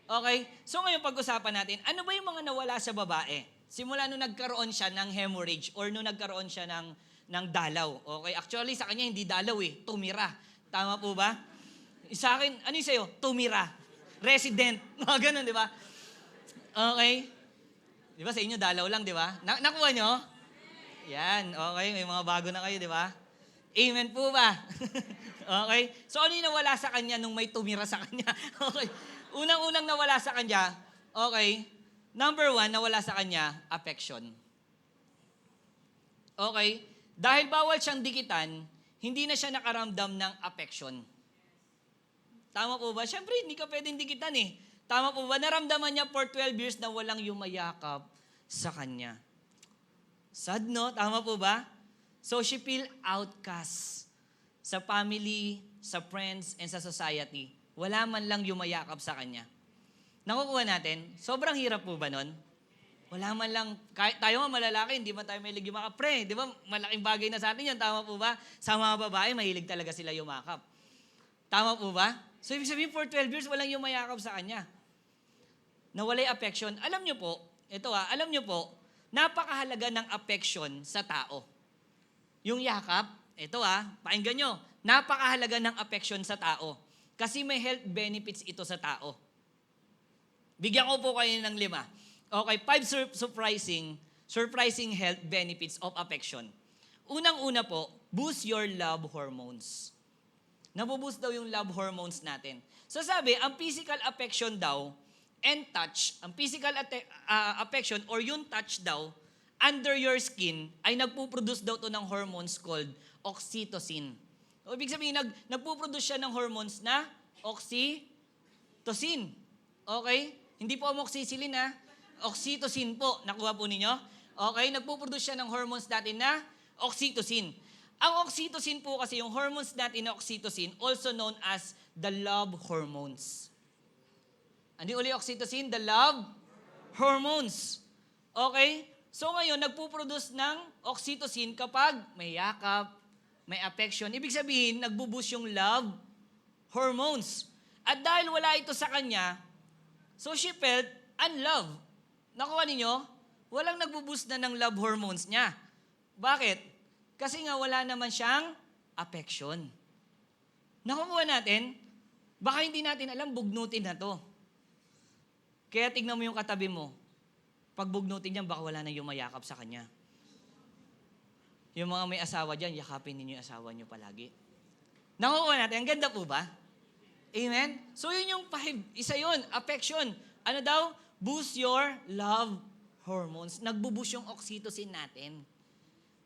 Okay? So ngayon pag-usapan natin, ano ba yung mga nawala sa babae? Simula nung nagkaroon siya ng hemorrhage or nung nagkaroon siya ng dalaw. Okay? Actually, sa kanya hindi dalaw eh, tumira. Tama po ba? Sa akin, ano yung sa'yo? Tumira. Resident. Mga ganun, di ba? Okay? Di ba sa inyo dalaw lang, di ba? Nakuha nyo? Yan, okay. May mga bago na kayo, di ba? Amen po ba? Okay? So ano yung nawala sa kanya nung may tumira sa kanya? Okay. Unang-unang nawala sa kanya, okay. Number 1, nawala sa kanya, affection. Okay? Dahil bawal siyang dikitan, hindi na siya nakaramdam ng affection. Tama po ba? Siyempre, hindi ka pwedeng dikitan eh. Tama po ba? Naramdaman niya for 12 years na walang yumayakap sa kanya. Sad, no? Tama po ba? So, she feel outcast sa family, sa friends, and sa society. Wala man lang yumayakap sa kanya. Nakukuha natin, sobrang hirap po ba nun? Wala man lang, kahit tayo nga malalaki, hindi man tayo mahilig yumakap. Pre, di ba, malaking bagay na sa atin yan, tama po ba? Sa mga babae, mahilig talaga sila yumakap. Tama po ba? So, ibig sabihin, for 12 years, walang yumayakap sa kanya. Nawala yung affection. Alam nyo po, alam nyo po, napakahalaga ng affection sa tao. Yung yakap, pakinggan nyo, napakahalaga ng affection sa tao. Kasi may health benefits ito sa tao. Bigyan ko po kayo ng 5. Okay, 5 surprising health benefits of affection. Unang-una po, boost your love hormones. Nabuboost daw yung love hormones natin. So sabi, ang physical affection daw and touch, ang physical affection or yung touch daw under your skin ay nagpo-produce daw to ng hormones called oxytocin. O, ibig sabihin, nagpo-produce siya ng hormones na oxytocin. Okay? Hindi po amoxicillin ha. Oxytocin po. Nakuha po ninyo? Okay? Nagpo-produce siya ng hormones natin na oxytocin. Ang oxytocin po kasi, yung hormones natin na oxytocin, also known as the love hormones. Ano uli oxytocin? The love hormones. Okay? So ngayon, nagpo-produce ng oxytocin kapag may yakap, may affection. Ibig sabihin, nagbo-boost yung love hormones. At dahil wala ito sa kanya, so she felt unloved. Nakuha ninyo? Walang nagbo-boost na ng love hormones niya. Bakit? Kasi nga wala naman siyang affection. Nakuha natin, baka hindi natin alam, bugnutin na to. Kaya tignan mo yung katabi mo. Pag bugnutin niya, baka wala na yumayakap sa kanya. Yung mga may asawa dyan, yakapin ninyo yung asawa nyo palagi. Nakukuha natin. Ang ganda po ba? Amen? So yun yung 5. Isa yun, affection. Ano daw? Boost your love hormones. Nagbo-boost yung oxytocin natin.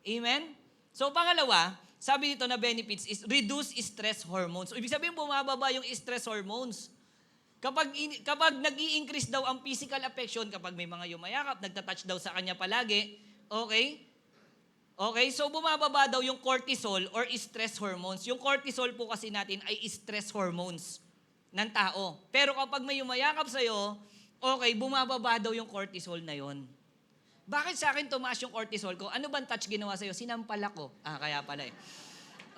Amen? So pangalawa, sabi dito na benefits is reduce stress hormones. So, ibig sabihin, bumababa yung stress hormones. Kapag nag-i-increase daw ang physical affection, kapag may mga yumayakap, nagtatouch daw sa kanya palagi, okay? Okay, so bumababa daw yung cortisol or stress hormones. Yung cortisol po kasi natin ay stress hormones ng tao. Pero kapag may yumayakap sa'yo, okay, bumababa daw yung cortisol na yon. Bakit sa akin tumaas yung cortisol ko? Ano bang touch ginawa sa'yo? Sinampal ako. Kaya pala eh.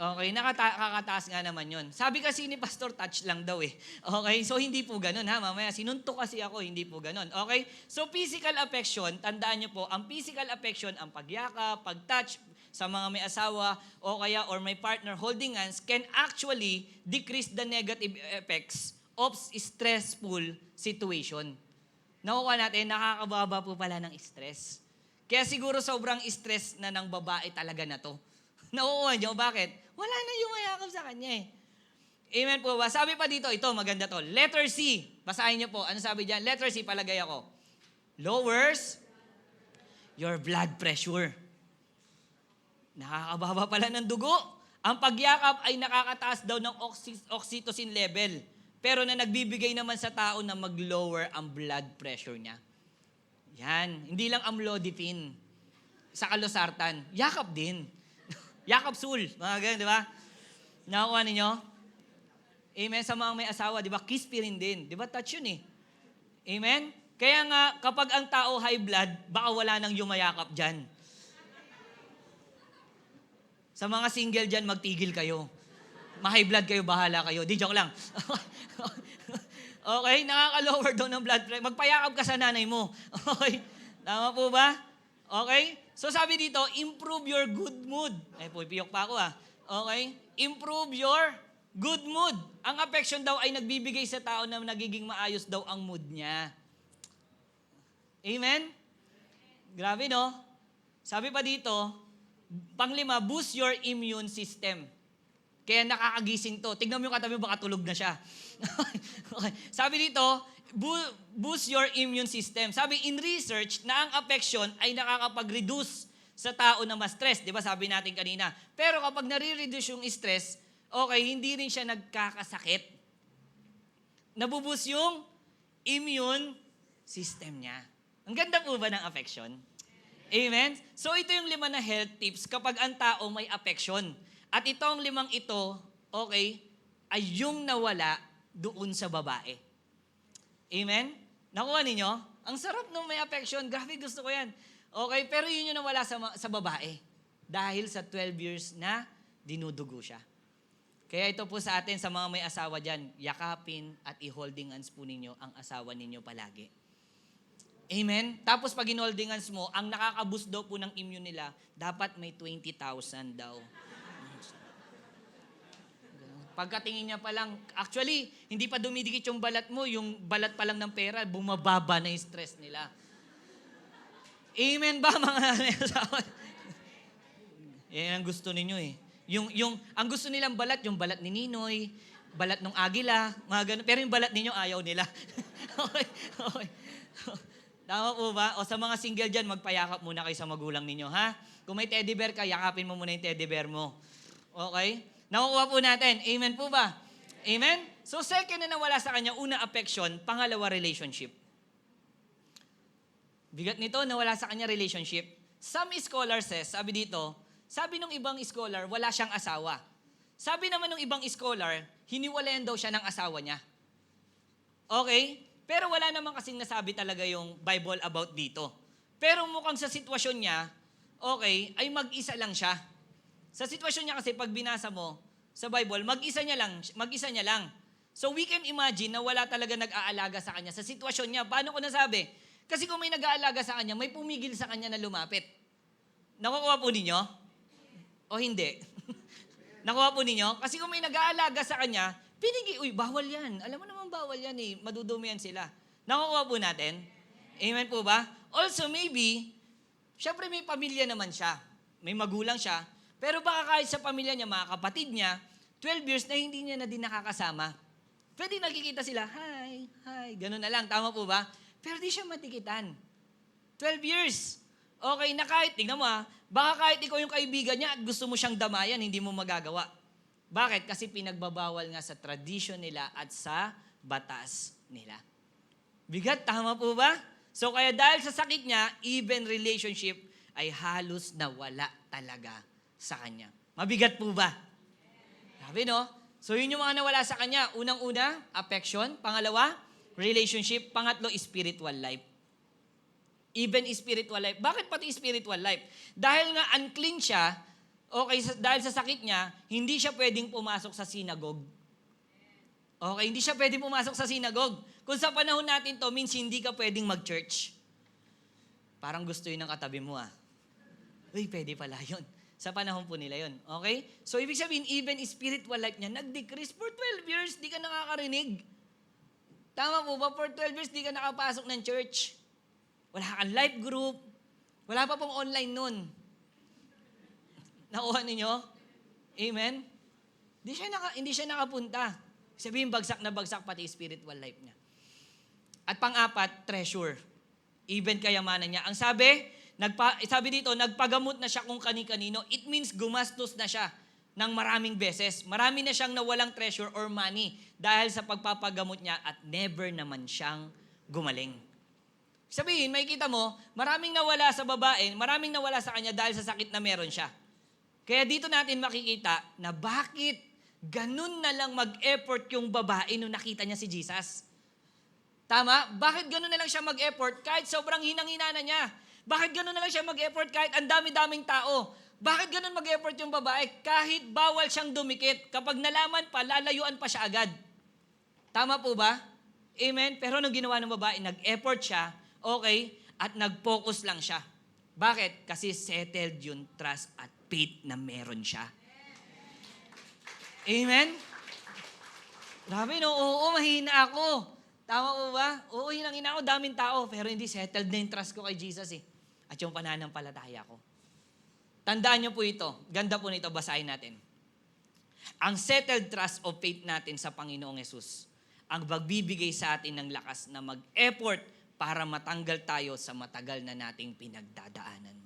Okay, kakataas nga naman yon. Sabi kasi ni Pastor, touch lang daw eh. Okay, so hindi po ganun ha. Mamaya, sinuntok kasi ako, hindi po ganun. Okay, so physical affection, tandaan nyo po, ang physical affection, ang pagyaka, pag-touch sa mga may asawa o kaya or may partner holding hands can actually decrease the negative effects of stressful situation. Nakuha natin, nakakababa po pala ng stress. Kaya siguro sobrang stress na ng babae talaga na to. Nakukuha nyo, bakit? Wala na yumayakap sa kanya eh. Amen po ba? Sabi pa dito, ito maganda to. Letter C. Basahin niyo po. Ano sabi diyan? Letter C, palagay ako. Lowers your blood pressure. Nakakababa pala ng dugo. Ang pagyakap ay nakakataas daw ng oxytocin level. Pero na nagbibigay naman sa tao na mag-lower ang blood pressure niya. Yan. Hindi lang amlodipine. Sa kalosartan. Yakap din. Yakapsul. Mga ganun, di ba? Nakuha ninyo? Amen. Sa mga may asawa, di ba? Kispirin din. Di ba? Touch yun eh. Amen? Kaya nga, kapag ang tao high blood, baka wala nang yumayakap dyan. Sa mga single dyan, magtigil kayo. Ma-high blood kayo, bahala kayo. Di, joke lang. Okay, nakaka-lower daw ng blood pressure. Magpayakap ka sa nanay mo. Okay, tama po ba? Okay? So sabi dito, improve your good mood. Ay po, piyok pa ako Okay? Improve your good mood. Ang affection daw ay nagbibigay sa tao na nagiging maayos daw ang mood niya. Amen? Grabe, no? Sabi pa dito, panglima, boost your immune system. Kaya nakakagising to. Tignan mo yung katabi mo, baka tulog na siya. Okay. Sabi dito, boost your immune system. Sabi in research na ang affection ay nakakapag-reduce sa tao na ma-stress. Di ba sabi natin kanina? Pero kapag nare-reduce yung stress, okay, hindi rin siya nagkakasakit. Nabuboost yung immune system niya. Ang ganda po ba ng affection? Amen? So ito yung 5 na health tips kapag ang tao may affection. At itong 5 ito, okay, ay yung nawala doon sa babae. Amen? Nakuha ninyo? Ang sarap nung may affection. Grabe, gusto ko yan. Okay, pero yun yung nawala sa babae. Dahil sa 12 years na dinudugo siya. Kaya ito po sa atin, sa mga may asawa dyan, yakapin at i-holding hands po ninyo ang asawa ninyo palagi. Amen? Tapos pag in-holding hands mo, ang nakaka-boost daw po ng immune nila, dapat may 20,000 daw. Pagkatingin niya pa lang, actually, hindi pa dumidikit yung balat mo, yung balat pa lang ng pera, bumababa na yung stress nila. Amen ba mga asawa? Yan ang gusto ninyo eh. Ang gusto nilang balat, yung balat ni Ninoy, balat ng agila, mga ganun. Pero yung balat ninyo, ayaw nila. Okay. Tama po ba? O sa mga single dyan, magpayakap muna kayo sa magulang ninyo, ha? Kung may teddy bear ka, yakapin mo muna yung teddy bear mo. Okay? Nakukuha po natin. Amen po ba? Amen? So second na nawala sa kanya, una affection, pangalawa relationship. Bigat nito, nawala sa kanya relationship. Some scholars says, sabi dito, sabi nung ibang scholar, wala siyang asawa. Sabi naman nung ibang scholar, hiniwalayan daw siya ng asawa niya. Okay? Pero wala naman kasing nasabi talaga yung Bible about dito. Pero mukhang sa sitwasyon niya, okay, ay mag-isa lang siya. Sa sitwasyon niya kasi pag binasa mo sa Bible, mag-isa niya lang. So we can imagine na wala talaga nag-aalaga sa kanya. Sa sitwasyon niya, paano ko nasabi? Kasi kung may nag-aalaga sa kanya, may pumigil sa kanya na lumapit. Nakukuha po ninyo? O hindi? Nakuha po ninyo? Kasi kung may nag-aalaga sa kanya, uy, bawal yan. Alam mo naman bawal yan eh. Madudumi yan sila. Nakukuha po natin? Amen po ba? Also maybe, syempre may pamilya naman siya. May magulang siya. Pero baka kahit sa pamilya niya, mga kapatid niya, 12 years na hindi niya na din nakakasama. Pwede nakikita sila, hi, gano'n na lang. Tama po ba? Pero di siya matikitan. 12 years. Okay, na kahit, tingnan mo baka kahit ikaw yung kaibigan niya at gusto mo siyang damayan, hindi mo magagawa. Bakit? Kasi pinagbabawal nga sa tradisyon nila at sa batas nila. Bigat, tama po ba? So kaya dahil sa sakit niya, even relationship ay halos nawala talaga sa kanya. Mabigat po ba? Sabi no? So yun yung mga nawala sa kanya. Unang-una, affection. Pangalawa, relationship. Pangatlo, spiritual life. Even spiritual life. Bakit pati spiritual life? Dahil nga unclean siya, okay, dahil sa sakit niya, hindi siya pwedeng pumasok sa synagogue. Okay, hindi siya pwedeng pumasok sa synagogue. Kung sa panahon natin to, means hindi ka pwedeng mag-church. Parang gusto yun ng katabi mo Uy, pwede pala yun. Sa panahon po nila yun. Okay? So, ibig sabihin, even spiritual life niya, nag-decrease for 12 years, di ka nakakarinig. Tama po ba? For 12 years, di ka nakapasok ng church. Wala kang life group. Wala pa pong online nun. Nakuha ninyo? Amen? Hindi siya nakapunta. Sabihin, bagsak na bagsak pati spiritual life niya. At pang-apat, treasure. Even kayamanan niya. Ang sabi dito, nagpagamot na siya kung kani-kanino. It means gumastos na siya ng maraming beses. Marami na siyang nawalang treasure or money dahil sa pagpapagamot niya at never naman siyang gumaling. Sabihin, makikita mo, maraming nawala sa babae, maraming nawala sa kanya dahil sa sakit na meron siya. Kaya dito natin makikita na bakit ganun na lang mag-effort yung babae nung nakita niya si Jesus. Tama? Bakit ganun na lang siya mag-effort kahit sobrang hinang-hina na niya? Bakit ganun na lang siya mag-effort kahit ang dami-daming tao? Bakit ganun mag-effort yung babae kahit bawal siyang dumikit? Kapag nalaman pa, lalayuan pa siya agad. Tama po ba? Amen? Pero nung ginawa ng babae, nag-effort siya, okay, at nag-focus lang siya. Bakit? Kasi settled yung trust at faith na meron siya. Amen? Grabe, no? Oo, mahina ako. Tama po ba? Oo, hinang-hina ako, daming tao, pero hindi settled na yung trust ko kay Jesus eh. At yung pananampalataya ko. Tandaan niyo po ito. Ganda po nito, basahin natin. Ang settled trust of faith natin sa Panginoong Yesus, ang magbibigay sa atin ng lakas na mag-effort para matanggal tayo sa matagal na nating pinagdadaanan.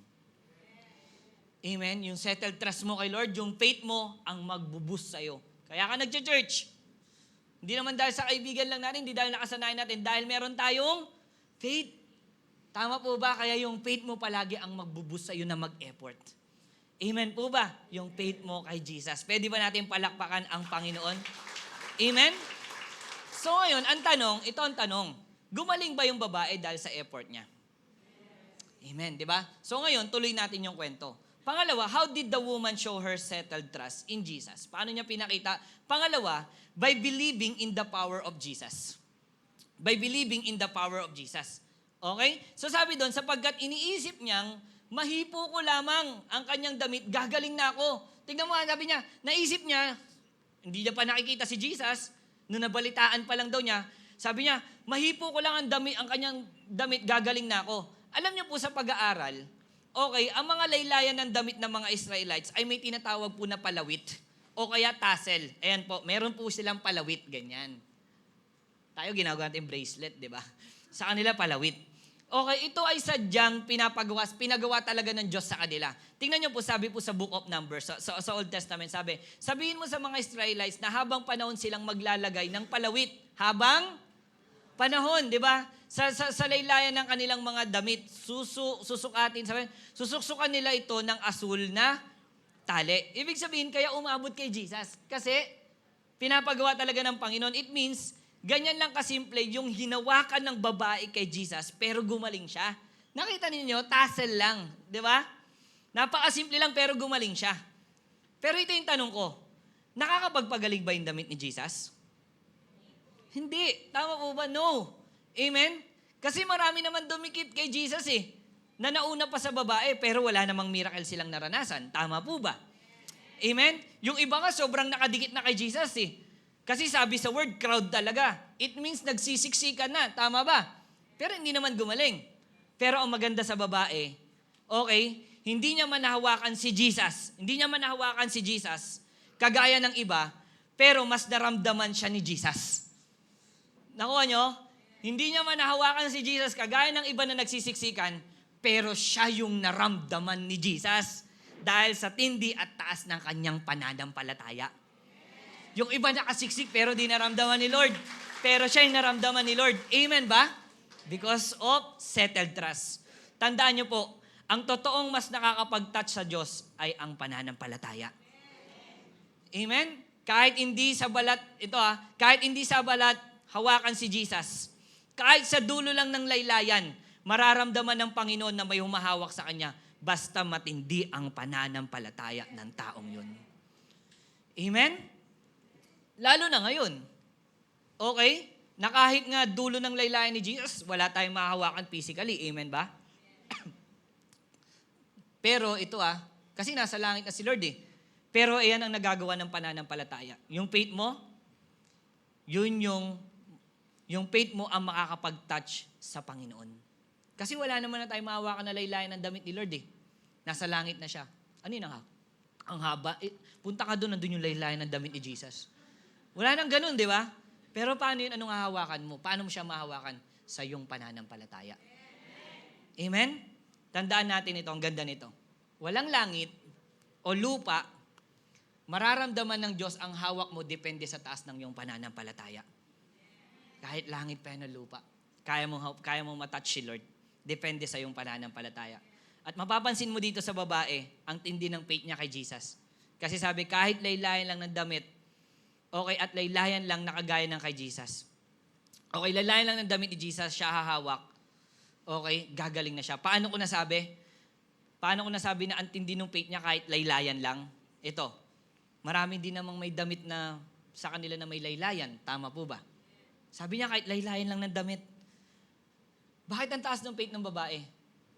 Amen? Yung settled trust mo kay Lord, yung faith mo, ang magbuboost sa'yo. Kaya ka nag-church. Hindi naman dahil sa kaibigan lang natin, hindi dahil nakasanayan natin, dahil meron tayong faith. Tama po ba? Kaya yung faith mo palagi ang magbuboost sa'yo na mag-effort. Amen po ba? Yung faith mo kay Jesus. Pwede ba natin palakpakan ang Panginoon? Amen? So ngayon, ito ang tanong. Gumaling ba yung babae dahil sa effort niya? Amen, di ba? So ngayon, tuloy natin yung kwento. Pangalawa, how did the woman show her settled trust in Jesus? Paano niya pinakita? Pangalawa, by believing in the power of Jesus. By believing in the power of Jesus. Okay? So sabi doon, sapagkat iniisip niyang, mahipo ko lamang ang kanyang damit, gagaling na ako. Tingnan mo, sabi niya, naisip niya, hindi niya pa nakikita si Jesus, nung nabalitaan pa lang daw niya, sabi niya, mahipo ko lang ang kanyang damit, gagaling na ako. Alam niyo po sa pag-aaral, okay, ang mga laylayan ng damit ng mga Israelites ay may tinatawag po na palawit o kaya tassel. Ayan po, meron po silang palawit, ganyan. Tayo ginagawa natin bracelet, di ba? Sa kanila palawit. Okay, ito ay sadyang pinagawa talaga ng Diyos sa kanila. Tingnan niyo po, sabi po sa Book of Numbers, sa Old Testament, sabihin mo sa mga Israelites na habang panahon silang maglalagay ng palawit. Habang panahon, di ba? Sa laylayan ng kanilang mga damit, susuksukan nila ito ng asul na tali. Ibig sabihin, kaya umabot kay Jesus. Kasi, pinapagawa talaga ng Panginoon. It means, ganyan lang kasimple yung hinawakan ng babae kay Jesus, pero gumaling siya. Nakita ninyo, tassel lang. Di ba? Napakasimple lang, pero gumaling siya. Pero ito yung tanong ko, nakakapagpagaling ba yung damit ni Jesus? Hindi. Tama po ba? No. Amen? Kasi marami naman dumikit kay Jesus eh, na nauna pa sa babae, pero wala namang miracle silang naranasan. Tama po ba? Amen? Yung iba nga, sobrang nakadikit na kay Jesus eh. Kasi sabi sa word, crowd talaga. It means nagsisiksikan na. Tama ba? Pero hindi naman gumaling. Pero ang maganda sa babae, okay, hindi niya man nahawakan si Jesus. Hindi niya man nahawakan si Jesus, kagaya ng iba, pero mas naramdaman siya ni Jesus. Nakuha nyo? Hindi niya man nahawakan si Jesus, kagaya ng iba na nagsisiksikan, pero siya yung naramdaman ni Jesus dahil sa tindi at taas ng kanyang pananampalataya. Yung iba nakasiksik pero di naramdaman ni Lord. Pero siya yung naramdaman ni Lord. Amen ba? Because of settled trust. Tandaan niyo po, ang totoong mas nakakapag-touch sa Diyos ay ang pananampalataya. Amen? Kahit hindi sa balat, kahit hindi sa balat, hawakan si Jesus. Kahit sa dulo lang ng laylayan, mararamdaman ng Panginoon na may humahawak sa Kanya, basta matindi ang pananampalataya ng taong yun. Amen? Lalo na ngayon. Okay? Na kahit nga dulo ng laylayan ni Jesus, wala tayong mahahawakan physically. Amen ba? Pero ito kasi nasa langit na si Lord eh. Pero ayan ang nagagawa ng pananampalataya. Yung faith mo, yun yung faith mo ang makakapag-touch sa Panginoon. Kasi wala naman na tayo mahawakan na laylayan ng damit ni Lord eh. Nasa langit na siya. Ano yun Ang haba. Punta ka doon, nandun yung laylayan ng damit ni Jesus. Wala nang ganun, di ba? Pero paano yun? Anong hahawakan mo? Paano mo siya mahawakan? Sa iyong pananampalataya. Amen? Tandaan natin ito, ang ganda nito. Walang langit o lupa, mararamdaman ng Diyos ang hawak mo depende sa taas ng iyong pananampalataya. Kahit langit pa yan o lupa, kaya mong matouch si Lord. Depende sa iyong pananampalataya. At mapapansin mo dito sa babae, ang tindi ng faith niya kay Jesus. Kasi sabi, kahit laylayan lang ng damit, okay, at laylayan lang nakagaya ng kay Jesus. Okay, laylayan lang ng damit ni Jesus, siya hahawak. Okay, gagaling na siya. Paano ko nasabi? Paano ko nasabi na ang tindi ng faith niya kahit laylayan lang? Ito, marami din namang may damit na sa kanila na may laylayan. Tama po ba? Sabi niya kahit laylayan lang ng damit. Bakit ang taas ng faith ng babae?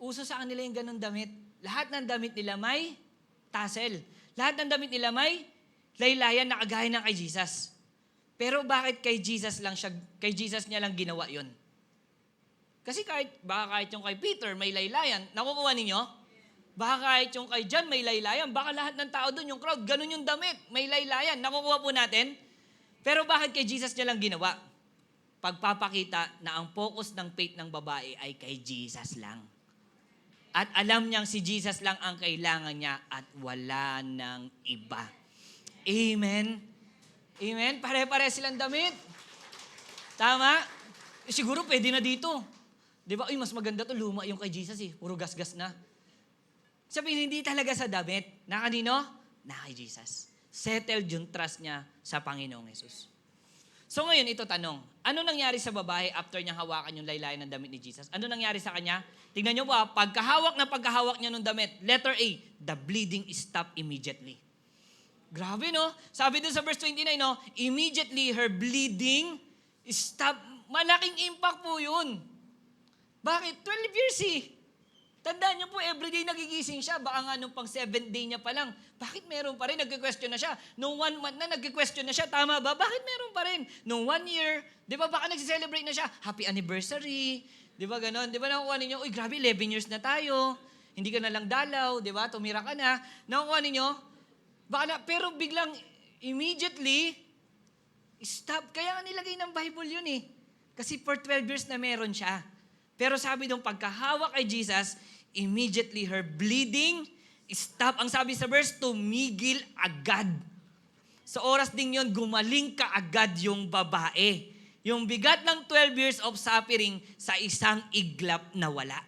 Uso sa kanila yung ganun damit. Lahat ng damit nila may tassel. Lahat ng damit nila may laylayan na kagaya ng kay Jesus. Pero bakit kay Jesus niya lang ginawa yon? Kasi baka kahit yung kay Peter may laylayan, nakukuha ninyo? Baka kahit yung kay John may laylayan, baka lahat ng tao doon, yung crowd, ganun yung damit, may laylayan, nakukuha po natin. Pero bakit kay Jesus niya lang ginawa? Pagpapakita na ang focus ng faith ng babae ay kay Jesus lang. At alam niyang si Jesus lang ang kailangan niya at wala nang iba. Amen? Amen? Pare-pare silang damit. Tama? Siguro pwede na dito. Di ba? Uy, mas maganda to, luma yung kay Jesus eh. Puro gas-gas na. Sabihin, hindi talaga sa damit. Na kanino? Na kay Jesus. Settled yung trust niya sa Panginoong Jesus. So ngayon, ito tanong. Ano nangyari sa babae after niyang hawakan yung laylayan ng damit ni Jesus? Ano nangyari sa kanya? Tingnan niyo po, pagkahawak niya ng damit, letter A, the bleeding stopped immediately. Grabe, no? Sabi dun sa verse 29, no? Immediately, her bleeding stopped. Malaking impact po yun. Bakit? 12 years eh. Tandaan niyo po, everyday nagigising siya. Baka nga nung pang 7th day niya pa lang. Bakit meron pa rin? Nagki-question na siya. Nung 1 month na, nagki-question na siya. Tama ba? Bakit meron pa rin? Nung 1 year, di ba baka nag-celebrate na siya? Happy anniversary. Di ba ganon? Di ba nakukuha ninyo? Uy, grabe, 11 years na tayo. Hindi ka na lang dalaw. Di ba? Tumira ka na. Nakukuha ninyo? Baka na, pero biglang, immediately, stop. Kaya nga nilagay ng Bible yun eh. Kasi for 12 years na meron siya. Pero sabi nung pagkahawak kay Jesus, immediately her bleeding stop. Ang sabi sa verse, tumigil agad. Sa oras ding yon, gumaling ka agad yung babae. Yung bigat ng 12 years of suffering sa isang iglap na wala.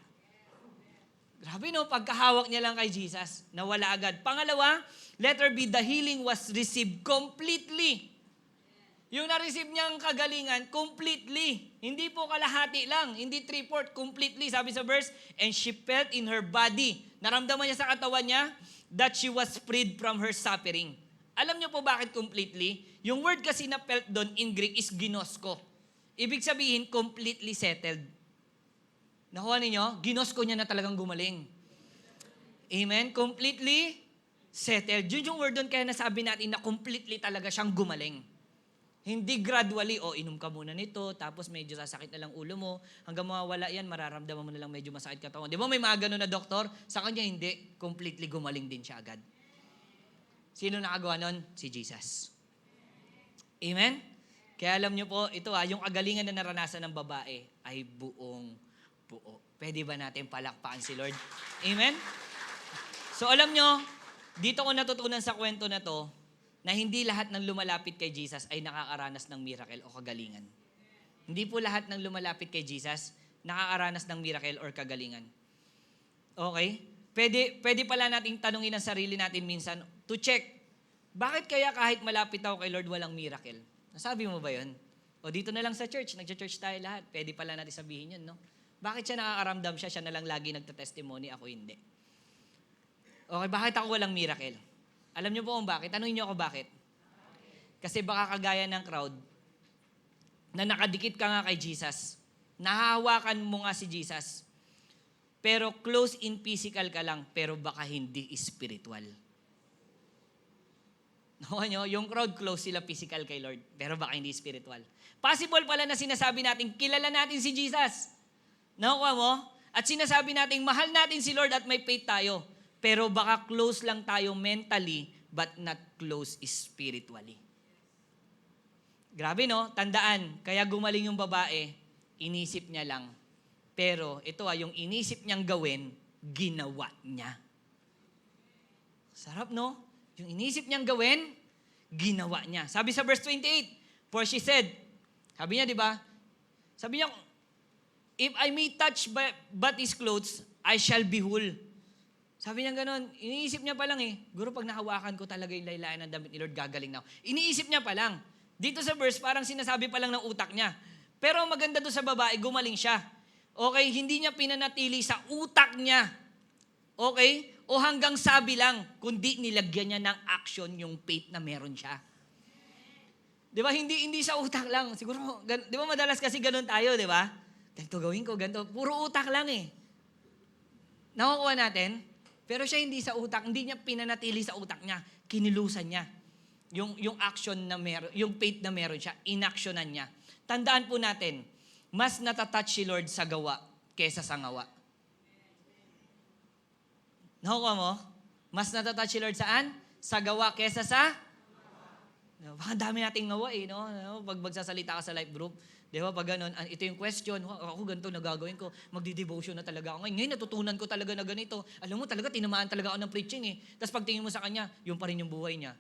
Grabe no, pagkahawak niya lang kay Jesus, nawala agad. Pangalawa, letter B, the healing was received completely. Yung na-receive niyang kagalingan, completely. Hindi po kalahati lang. Hindi 3/4, completely. Sabi sa verse, and she felt in her body. Naramdaman niya sa katawan niya that she was freed from her suffering. Alam niyo po bakit completely? Yung word kasi na felt doon in Greek is ginosko. Ibig sabihin, completely settled. Nakuha ninyo? Ginosko niya na talagang gumaling. Amen? Completely settled. Yun yung word doon kaya nasabi natin na completely talaga siyang gumaling. Hindi gradually, inom ka muna nito, tapos medyo sasakit na lang ulo mo, hanggang mawawala yan, mararamdaman mo na lang medyo masakit katawan. Di ba may mga ganun na doktor? Sa kanya hindi, completely gumaling din siya agad. Sino nakagawa nun? Si Jesus. Amen? Kaya alam niyo po, ito yung kagalingan na naranasan ng babae ay buong buo. Pwede ba natin palakpakan si Lord? Amen? So alam niyo, dito ko natutunan sa kwento na to, na hindi lahat ng lumalapit kay Jesus ay nakakaranas ng miracle o kagalingan. Hindi po lahat ng lumalapit kay Jesus nakakaranas ng miracle or kagalingan. Okay? Pwede pala nating tanungin ang sarili natin minsan to check, bakit kaya kahit malapit ako kay Lord walang miracle? Nasabi mo ba yun? O dito na lang sa church, nagcha-church tayo lahat. Pwede pala natin sabihin yun, no? Bakit siya nakakaramdam siya na lang lagi nagta-testimony, ako hindi? Okay, bakit ako walang miracle? Alam niyo po kung bakit? Tanungin niyo ako bakit? Kasi baka kagaya ng crowd, na nakadikit ka nga kay Jesus, nahahawakan mo nga si Jesus, pero close in physical ka lang, pero baka hindi spiritual. Nakuha niyo? Yung crowd close sila physical kay Lord, pero baka hindi spiritual. Possible pala na sinasabi natin, kilala natin si Jesus. Nakuha mo? At sinasabi natin, mahal natin si Lord at may faith tayo. Pero baka close lang tayo mentally, but not close spiritually. Grabe no? Tandaan, kaya gumaling yung babae, inisip niya lang. Pero ito yung inisip niyang gawin, ginawa niya. Sarap no? Yung inisip niyang gawin, ginawa niya. Sabi sa verse 28, for she said, sabi niya, di ba? Sabi niya, if I may touch but his clothes, I shall be whole. Sabi niya ganun, iniisip niya pa lang Guro, pag nahawakan ko talaga yung laylayan ng damit ni Lord, gagaling na ako. Iniisip niya pa lang. Dito sa verse, parang sinasabi pa lang ng utak niya. Pero maganda doon sa babae, gumaling siya. Okay, hindi niya pinanatili sa utak niya. Okay? O hanggang sabi lang, kundi nilagyan niya ng action yung faith na meron siya. Di ba? Hindi sa utak lang. Siguro, di ba madalas kasi ganun tayo, di ba? Ganito gawin ko, ganito. Puro utak lang Nakukuha natin. Pero siya hindi sa utak, hindi niya pinanatili sa utak niya. Kinilusan niya. Yung action na meron, yung faith na meron siya, inactionan niya. Tandaan po natin, mas natatouch si Lord sa gawa kesa sa ngawa. Nakukuha mo? Mas natatouch si Lord saan? Sa gawa kesa sa? Baka dami nating ngawa no? Pag magsasalita ka sa life group, di ba, pag ganun, ito yung question, ako ganito nagagawin ko, magdi-devotion na talaga ako. Ngayon, natutunan ko talaga na ganito. Alam mo, talaga, tinamaan talaga ako ng preaching Tapos pag tingin mo sa kanya, yung pa rin yung buhay niya.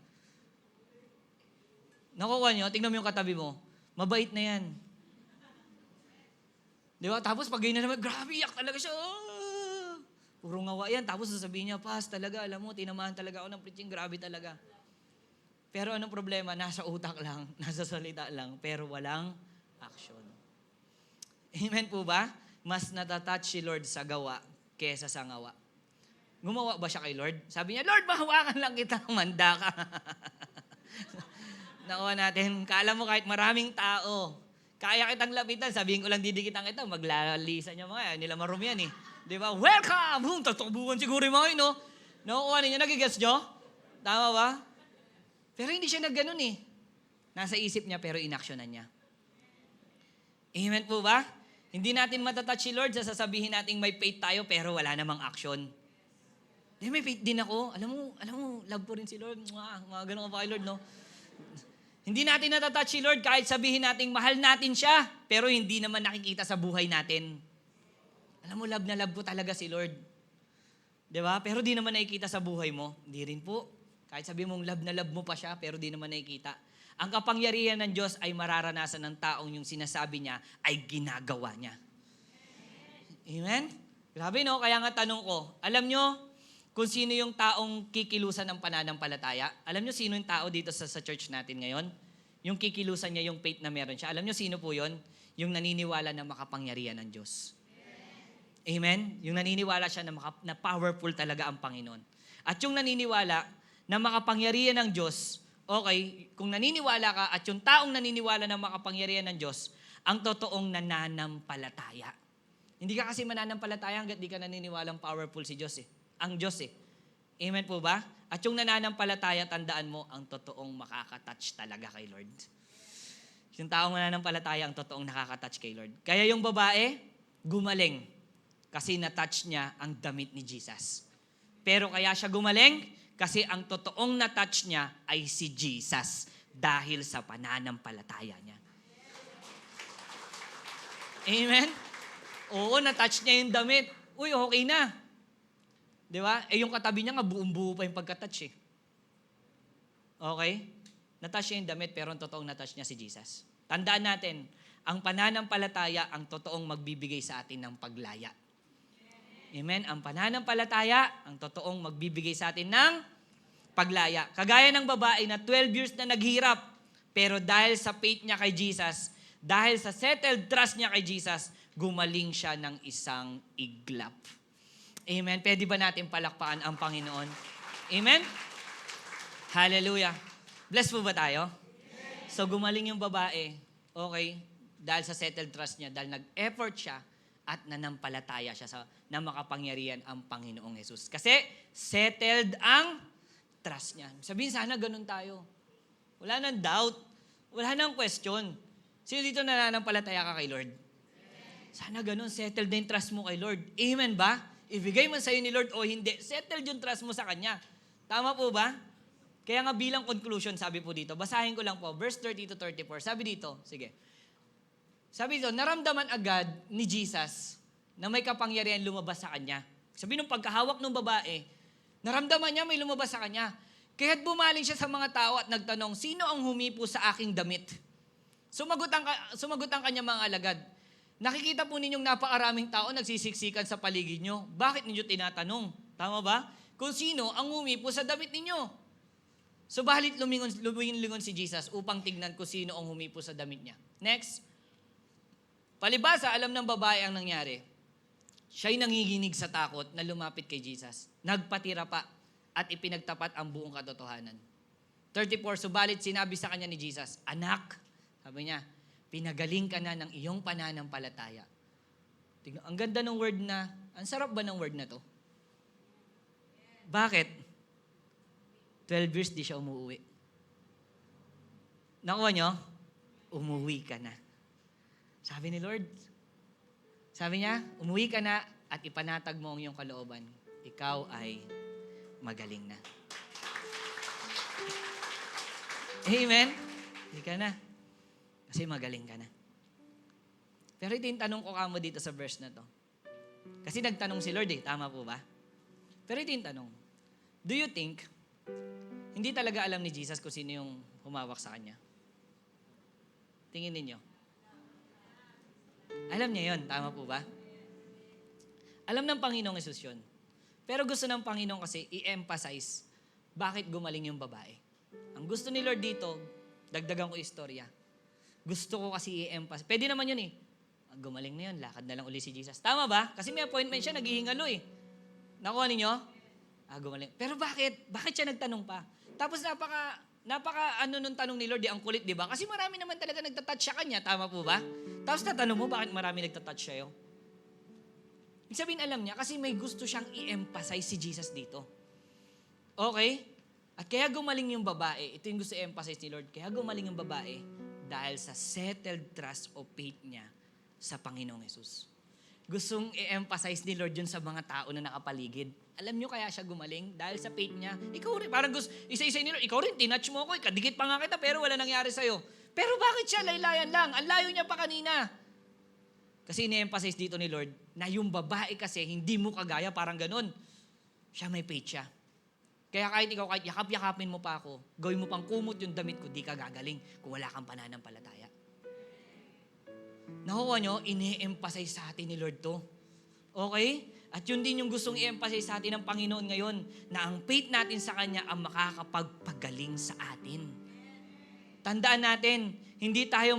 Nakukuha niyo? Tingnan mo yung katabi mo. Mabait na yan. Di ba? Tapos pag ganyan naman, grabe, iyak talaga siya. Oh! Puro ngawa yan. Tapos sasabihin niya, Pas, talaga, alam mo, tinamaan talaga ako ng preaching, grabe talaga. Pero anong problema? Nasa utak lang, nasa salita lang, pero walang action. Amen po ba? Mas natatouch si Lord sa gawa kesa sa ngawa. Gumawa ba siya kay Lord? Sabi niya, Lord, mahawakan lang kita, manda ka. Nakuha natin, kala mo kahit maraming tao, kaya kitang lapitan, sabihin ko lang didikitan kita, maglalisa niya mga, nila marumi yan Di ba? Welcome! Tatubukan siguro yung mga no? Nakuha ninyo, nagigets nyo? Tama ba? Pero hindi siya nagganon Nasa isip niya pero inaksyonan niya. Amen po ba? Hindi natin matatouch si Lord sa sasabihin nating may faith tayo pero wala namang action. May faith din ako. Alam mo, love ko rin si Lord. Mga ganun ka pa kay Lord, no? Hindi natin natatouch si Lord kahit sabihin nating mahal natin siya pero hindi naman nakikita sa buhay natin. Alam mo, love na love ko talaga si Lord. Diba? Pero di naman nakikita sa buhay mo. Hindi rin po. Kahit sabi mong love na love mo pa siya, pero di naman nakikita. Ang kapangyarihan ng Diyos ay mararanasan ng taong yung sinasabi niya ay ginagawa niya. Amen? Grabe no? Kaya nga tanong ko, alam nyo kung sino yung taong kikilusan ng pananampalataya? Alam nyo sino yung tao dito sa church natin ngayon? Yung kikilusan niya, yung faith na meron siya. Alam nyo sino po yun? Yung naniniwala na makapangyarihan ng Diyos. Amen? Yung naniniwala siya na powerful talaga ang Panginoon. At yung naniniwala na makapangyarihan ng Diyos, okay, kung naniniwala ka at yung taong naniniwala na makapangyarihan ng Diyos, ang totoong nananampalataya. Hindi ka kasi mananampalataya hanggat di ka naniniwalang powerful si Diyos Ang Diyos Amen po ba? At yung nananampalataya, tandaan mo, ang totoong makakatouch talaga kay Lord. Yung taong nananampalataya, ang totoong nakakatouch kay Lord. Kaya yung babae, gumaling kasi na-touch niya ang damit ni Jesus. Pero kaya siya gumaling kasi ang totoong na-touch niya ay si Jesus dahil sa pananampalataya niya. Amen? Oo, na-touch niya yung damit. Uy, okay na. Di ba? Yung katabi niya nga, buong-buo pa yung pagka-touch Okay? Na-touch niya yung damit, pero ang totoong na-touch niya si Jesus. Tandaan natin, ang pananampalataya ang totoong magbibigay sa atin ng paglaya. Amen? Ang pananampalataya, ang totoong magbibigay sa atin ng paglaya. Kagaya ng babae na 12 years na naghirap, pero dahil sa faith niya kay Jesus, dahil sa settled trust niya kay Jesus, gumaling siya ng isang iglap. Amen? Pwede ba natin palakpakan ang Panginoon? Amen? Hallelujah. Bless po ba tayo? So gumaling yung babae, okay, dahil sa settled trust niya, dahil nag-effort siya, at nanampalataya siya na makapangyarihan ang Panginoong Jesus. Kasi settled ang trust niya. Sabihin sana ganun tayo. Wala nang doubt. Wala nang question. Sino dito nananampalataya ka kay Lord? Sana ganun, settled na yung trust mo kay Lord. Amen ba? ibigay man sa'yo ni Lord o hindi, settle yung trust mo sa Kanya. Tama po ba? Kaya nga bilang conclusion, sabi po dito, basahin ko lang po, verse 30 to 34. Sabi dito, sige. Sabi dito, naramdaman agad ni Jesus na may kapangyarihan lumabas sa Kanya. Sabi nung pagkahawak ng babae, naramdaman niya may lumabas sa Kanya. Kaya't bumaling siya sa mga tao at nagtanong, sino ang humipo sa aking damit? Sumagot ang kanyang mga alagad. Nakikita po ninyong napakaraming tao nagsisiksikan sa paligid nyo. Bakit ninyo tinatanong? Tama ba? Kung sino ang humipo sa damit ninyo. Subalit lumingon si Jesus upang tignan kung sino ang humipo sa damit niya. Next. Palibasa, alam ng babae ang nangyari. Siya'y nanginginig sa takot na lumapit kay Jesus. Nagpatira pa at ipinagtapat ang buong katotohanan. 34, subalit sinabi sa kanya ni Jesus, Anak, sabi niya, pinagaling ka na ng iyong pananampalataya. Tignan, ang ganda ng word na, ang sarap ba ng word na to? Bakit? 12 years di siya umuwi. Nakuha nyo? Umuwi ka na. Sabi ni Lord, sabi niya, umuwi ka na at ipanatag mo ang iyong kalooban. Ikaw ay magaling na. Amen? Hindi ka na. Kasi magaling ka na. Pero ito yung tanong ko kamo dito sa verse na to. Kasi nagtanong si Lord tama po ba? Pero ito yung tanong. Do you think, hindi talaga alam ni Jesus kung sino yung humawak sa Kanya? Tingin ninyo. Alam niya yun, tama po ba? Alam ng Panginoong Hesus yun. Pero gusto ng Panginoon kasi i-emphasize bakit gumaling yung babae. Ang gusto ni Lord dito, dagdagan ko istorya. Gusto ko kasi i-emphasize. Pwede naman yun gumaling na yun, lakad na lang uli si Jesus. Tama ba? Kasi may appointment siya, naghihingalo Nakuha ninyo? Gumaling. Pero bakit? Bakit siya nagtanong pa? Tapos napaka nung tanong ni Lord, ang kulit, di ba? Kasi marami naman talaga nagtatouch sa Kanya, tama po ba? Tapos natanong mo, bakit marami nagtatouch sa'yo? Ibig sabihin, alam niya, kasi may gusto siyang i-emphasize si Jesus dito. Okay? At kaya gumaling yung babae, ito yung gusto i-emphasize ni Lord, kaya gumaling yung babae dahil sa settled trust o faith niya sa Panginoong Hesus. Gustong i-emphasize ni Lord yun sa mga tao na nakapaligid. Alam nyo kaya siya gumaling? Dahil sa faith niya. Ikaw rin, parang isa-isa ni Lord, ikaw rin, tinouch mo ako, kadikit pa nga kita, pero wala nangyari sa'yo. Pero bakit siya laylayan lang? Ang layo niya pa kanina. Kasi ini-emphasize dito ni Lord na yung babae kasi hindi mo kagaya, parang ganun. Siya may faith siya. Kaya kahit yakap-yakapin mo pa ako, gawin mo pang kumot yung damit ko, di ka gagaling kung wala kang pananampalataya. Nakuha nyo, ini-emphasize sa atin ni Lord to. Okay? At yun din yung gustong i-emphasize sa atin ng Panginoon ngayon, na ang faith natin sa Kanya ang makakapagpagaling sa atin. Tandaan natin, hindi tayo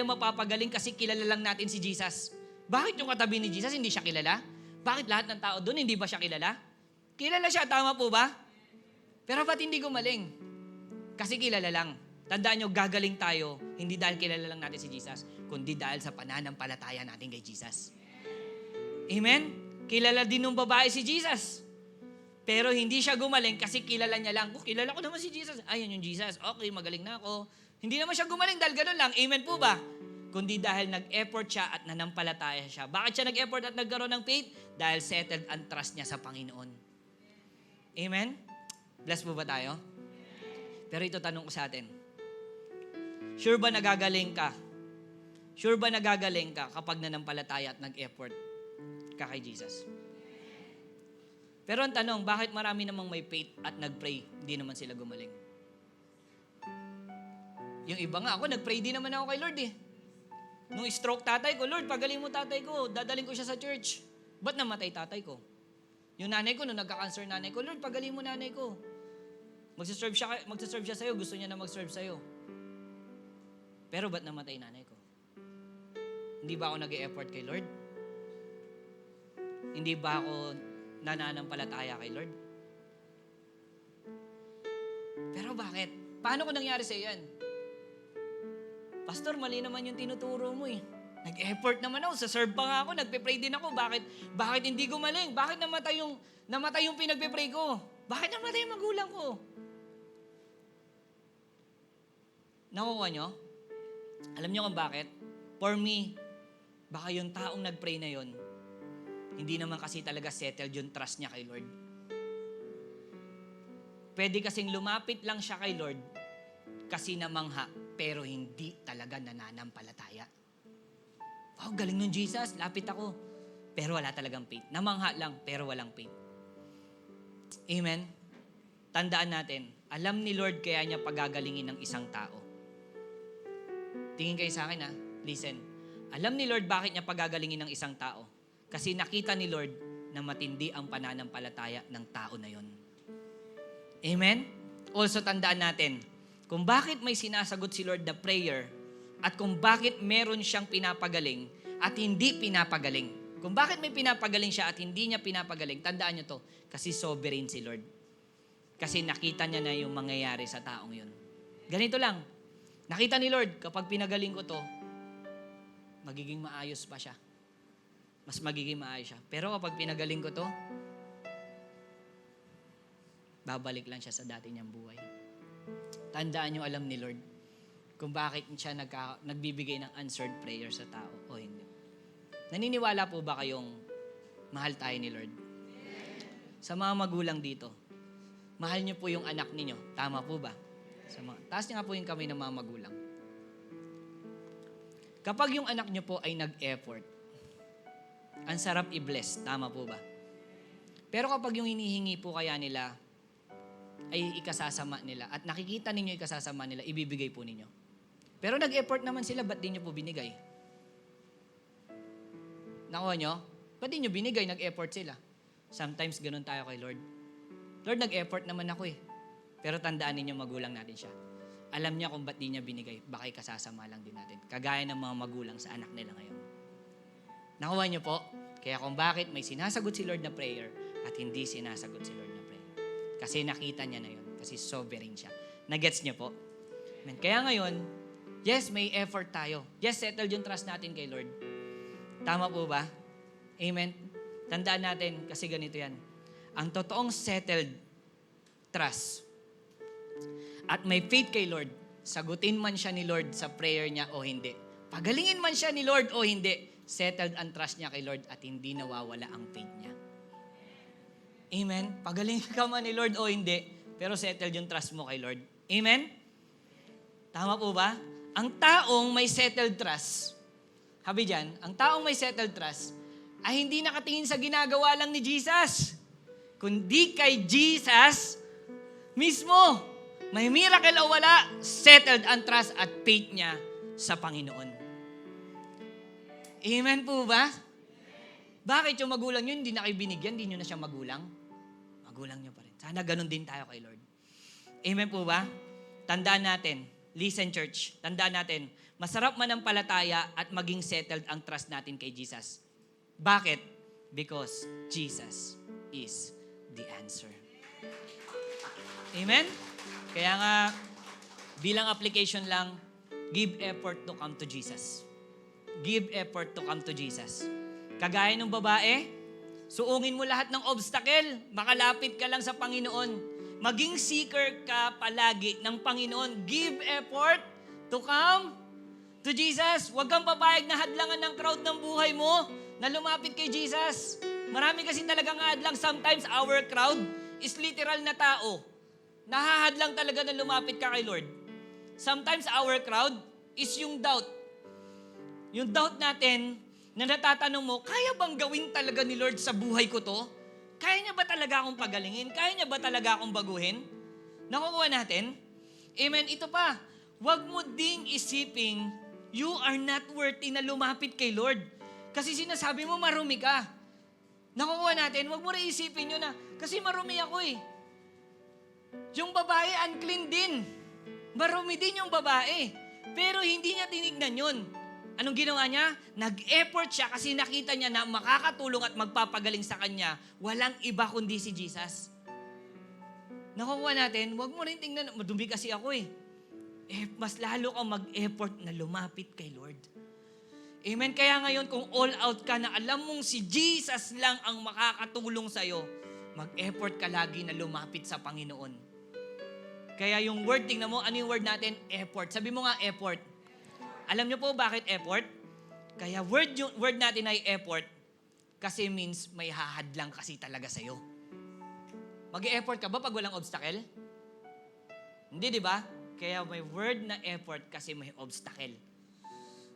mapapagaling kasi kilala lang natin si Jesus. Bakit yung katabi ni Jesus hindi siya kilala? Bakit lahat ng tao doon hindi ba siya kilala? Kilala siya, tama po ba? Pero ba't hindi gumaling? Kasi kilala lang. Tandaan nyo, gagaling tayo, hindi dahil kilala lang natin si Jesus, kundi dahil sa pananampalataya natin kay Jesus. Amen? Kilala din ng babae si Jesus. Pero hindi siya gumaling kasi kilala niya lang. Kilala ko naman si Jesus. Ayun yung Jesus. Okay, magaling na ako. Hindi naman siya gumaling dahil ganun lang. Amen po ba? Kundi dahil nag-effort siya at nanampalataya siya. Bakit siya nag-effort at nagkaroon ng faith? Dahil settled ang trust niya sa Panginoon. Amen? Bless po ba tayo? Pero ito tanong ko sa atin. Sure ba nagagaling ka? Sure ba nagagaling ka kapag nanampalataya at nag-effort ka kay Jesus? Pero ang tanong, bakit marami namang may faith at nag-pray, hindi naman sila gumaling? Yung iba nga, ako nag-pray din naman ako kay Lord Nung stroke tatay ko, Lord, pagaling mo tatay ko, dadaling ko siya sa church. Ba't namatay tatay ko? Yung nanay ko, nung nagka-cancer nanay ko, Lord, pagaling mo nanay ko. Magsaserve siya sa'yo, gusto niya na mag-serve sa'yo. Pero ba't namatay nanay ko? Hindi ba ako nag-e-effort kay Lord? Hindi ba ako nananampalataya kay Lord? Pero bakit? Paano ko nangyari sa yan? Pastor, mali naman yung tinuturo mo Nag-effort naman ako, sa-serve pa nga ako, nagpe-pray din ako. Bakit hindi gumaling? Bakit namatay yung pinagpe-pray ko? Bakit namatay yung magulang ko? Nakuha nyo? Alam nyo kung bakit? For me, baka yung taong nag-pray na yon, Hindi naman kasi talaga settled yung trust niya kay Lord. Pwede kasing lumapit lang siya kay Lord kasi namangha, pero hindi talaga nananampalataya. Wow, galing nun Jesus, lapit ako. Pero wala talagang faith. Namangha lang, pero walang faith. Amen? Tandaan natin, alam ni Lord kaya niya pagagalingin ng isang tao. Tingin kayo sa akin listen. Alam ni Lord bakit niya pagagalingin ng isang tao. Kasi nakita ni Lord na matindi ang pananampalataya ng tao na yon. Amen? Also tandaan natin, kung bakit may sinasagot si Lord na prayer at kung bakit meron siyang pinapagaling at hindi pinapagaling. Kung bakit may pinapagaling siya at hindi niya pinapagaling, tandaan niyo to, kasi sovereign si Lord. Kasi nakita niya na yung mangyayari sa taong yun. Ganito lang, nakita ni Lord, kapag pinagaling ko to, magiging maayos pa siya. Mas magiging maayos siya. Pero kapag pinagaling ko to, babalik lang siya sa dati niyang buhay. Tandaan niyo, alam ni Lord kung bakit siya nagbibigay ng answered prayer sa tao o hindi. Naniniwala po ba kayong mahal tayo ni Lord? Sa mga magulang dito, mahal niyo po yung anak niyo. Tama po ba? Taas niyo nga po yung kamay ng mga magulang. Kapag yung anak niyo po ay nag-effort, ang sarap i-bless. Tama po ba? Pero kapag yung hinihingi po kaya nila ay ikasasama nila at nakikita ninyo ikasasama nila, ibibigay po ninyo. Pero nag-effort naman sila, ba't di nyo po binigay? Nakuha nyo? Ba't di nyo binigay? Nag-effort sila. Sometimes ganun tayo kay Lord. Lord, nag-effort naman ako Pero tandaan ninyo, magulang natin siya. Alam niya kung ba't di niya binigay, baka ikasasama lang din natin. Kagaya ng mga magulang sa anak nila ngayon. Nakuha nyo po? Kaya kung bakit may sinasagot si Lord na prayer at hindi sinasagot si Lord na prayer. Kasi nakita niya na yun. Kasi sovereign siya. Nagets niyo po? Amen. Kaya ngayon, yes, may effort tayo. Yes, settled yung trust natin kay Lord. Tama po ba? Amen. Tandaan natin, kasi ganito yan. Ang totoong settled trust at may faith kay Lord, sagutin man siya ni Lord sa prayer niya o hindi. Pagalingin man siya ni Lord o hindi, settled ang trust niya kay Lord at hindi nawawala ang faith niya. Amen? Pagalingin ka man ni Lord o hindi, pero settled yung trust mo kay Lord. Amen? Tama po ba? Ang taong may settled trust, habi dyan, ang taong may settled trust, ay hindi nakatingin sa ginagawa lang ni Jesus, kundi kay Jesus mismo. May miracle o wala, settled ang trust at faith niya sa Panginoon. Amen po ba? Bakit yung magulang nyo hindi na kayo binigyan, hindi nyo na siya magulang? Magulang nyo pa rin. Sana ganun din tayo kay Lord. Amen po ba? Tandaan natin, listen church, tandaan natin, masarap manampalataya at maging settled ang trust natin kay Jesus. Bakit? Because Jesus is the answer. Amen? Kaya nga, bilang application lang, give effort to come to Jesus. Give effort to come to Jesus. Kagaya ng babae, suungin mo lahat ng obstacle, makalapit ka lang sa Panginoon. Maging seeker ka palagi ng Panginoon. Give effort to come to Jesus. Huwag kang papayag na hadlangan ng crowd ng buhay mo na lumapit kay Jesus. Marami kasi talagang hadlang. Sometimes our crowd is literal na tao. Nahahadlang talaga na lumapit ka kay Lord. Sometimes our crowd is yung doubt. Yung doubt natin na natatanong mo, kaya bang gawin talaga ni Lord sa buhay ko to? Kaya niya ba talaga akong pagalingin? Kaya niya ba talaga akong baguhin? Nakukuha natin? Amen. Ito pa, huwag mo ding isiping you are not worthy na lumapit kay Lord. Kasi sinasabi mo marumi ka. Nakukuha natin, huwag mo rin isipin yun na, kasi marumi ako Yung babae, unclean din. Marumi din yung babae. Pero hindi niya tinignan yun. Anong ginawa niya? Nag-effort siya kasi nakita niya na makakatulong at magpapagaling sa kanya. Walang iba kundi si Jesus. Nakukuha natin, huwag mo rin tingnan, madumi kasi ako mas lalo kang mag-effort na lumapit kay Lord. Amen? Kaya ngayon, kung all out ka na alam mong si Jesus lang ang makakatulong sa'yo, mag-effort ka lagi na lumapit sa Panginoon. Kaya yung word, tingnan mo, ano yung word natin? Effort. Sabi mo nga, effort. Alam niyo po bakit effort? Kaya word natin ay effort. Kasi means may hahadlang kasi talaga sa'yo. Mag-e-effort ka ba pag walang obstacle? Hindi, di ba? Kaya may word na effort kasi may obstacle.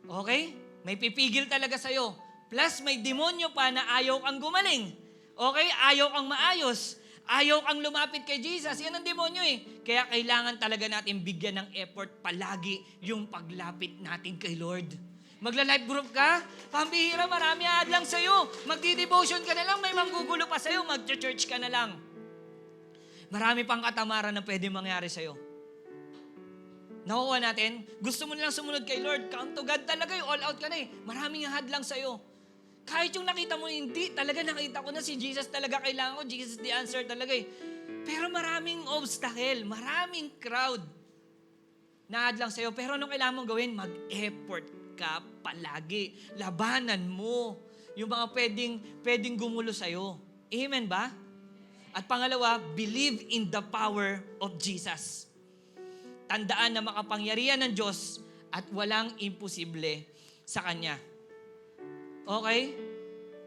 Okay? May pipigil talaga sa'yo. Plus, may demonyo pa na ayaw kang gumaling. Okay? Ayaw kang maayos. Ayaw kang lumapit kay Jesus. Yan ang demonyo eh. Kaya kailangan talaga natin bigyan ng effort palagi yung paglapit natin kay Lord. Magla-life group ka, pambihira, marami hadlang sa'yo. Magdi-devotion ka na lang, may manggugulo pa sa'yo, mag-church ka na lang. Marami pang katamaran na pwede mangyari sa'yo. Nakuha natin, gusto mo na lang sumunod kay Lord, count to God talaga, all out ka na eh. Maraming hadlang sa'yo. Kahit yung nakita mo, hindi, talaga nakita ko na si Jesus talaga kailangan ko, Jesus the answer talaga eh. Pero maraming obstacle, maraming crowd na hadlang sa'yo. Pero anong kailangan mong gawin? Mag-effort ka palagi. Labanan mo yung mga pwedeng gumulo sa'yo. Amen ba? At pangalawa, believe in the power of Jesus. Tandaan na makapangyarihan ng Diyos at walang imposible sa Kanya. Okay?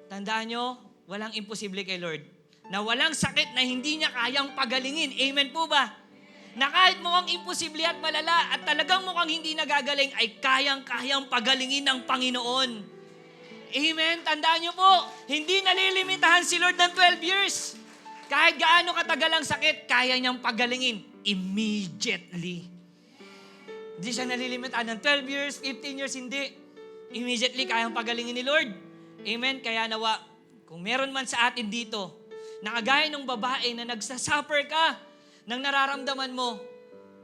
Tandaan nyo, walang imposible kay Lord. Na walang sakit na hindi niya kayang pagalingin. Amen po ba? Na kahit mukhang imposible at malala at talagang mukhang hindi nagagaling, ay kayang-kayang pagalingin ng Panginoon. Amen? Tandaan nyo po, hindi nalilimitahan si Lord ng 12 years. Kahit gaano katagal ang sakit, kaya niyang pagalingin immediately. Hindi siya nalilimitahan ng 12 years, 15 years, hindi. Immediately, kayang pagalingin ni Lord. Amen? Kaya nawa, kung meron man sa atin dito, nakagaya ng babae na nagsasuffer ka ng nararamdaman mo,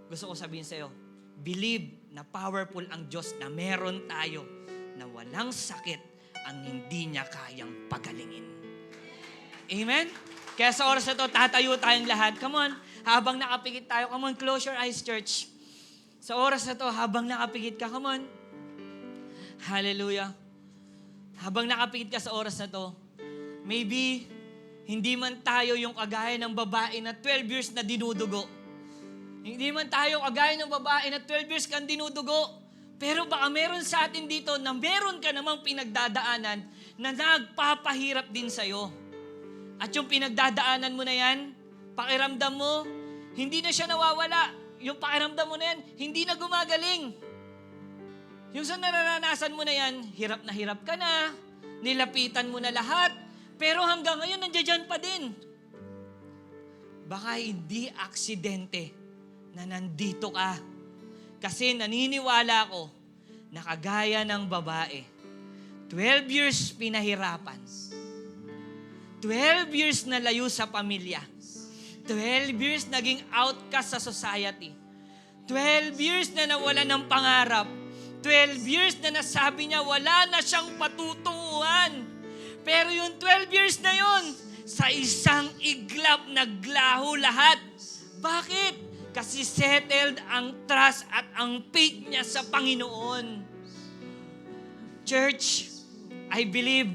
gusto ko sabihin sa'yo, believe na powerful ang Diyos na meron tayo na walang sakit ang hindi niya kayang pagalingin. Amen? Kaya sa oras na to, tatayo tayong lahat. Come on, habang nakapikit tayo, come on, close your eyes, church. Sa oras na to, habang nakapikit ka, come on. Hallelujah. Habang nakapikit ka sa oras na to, maybe hindi man tayo yung kagaya ng babae na 12 years na dinudugo. Hindi man tayo kagaya ng babae na 12 years kang dinudugo. Pero baka meron sa atin dito na meron ka namang pinagdadaanan na nagpapahirap din sa'yo. At yung pinagdadaanan mo na yan, pakiramdam mo, hindi na siya nawawala. Yung pakiramdam mo na yan, hindi na gumagaling. Yung sa nararanasan mo na yan, hirap ka na, nilapitan mo na lahat, pero hanggang ngayon, nandiyan pa din. Baka hindi aksidente na nandito ka. Kasi naniniwala ko na kagaya ng babae, 12 years pinahirapan. 12 years na layo sa pamilya. 12 years naging outcast sa society. 12 years na nawala ng pangarap. 12 years na nasabi niya wala na siyang patutunguhan. Pero yung 12 years na yon, sa isang iglap naglaho lahat. Bakit? Kasi settled ang trust at ang faith niya sa Panginoon. Church, I believe,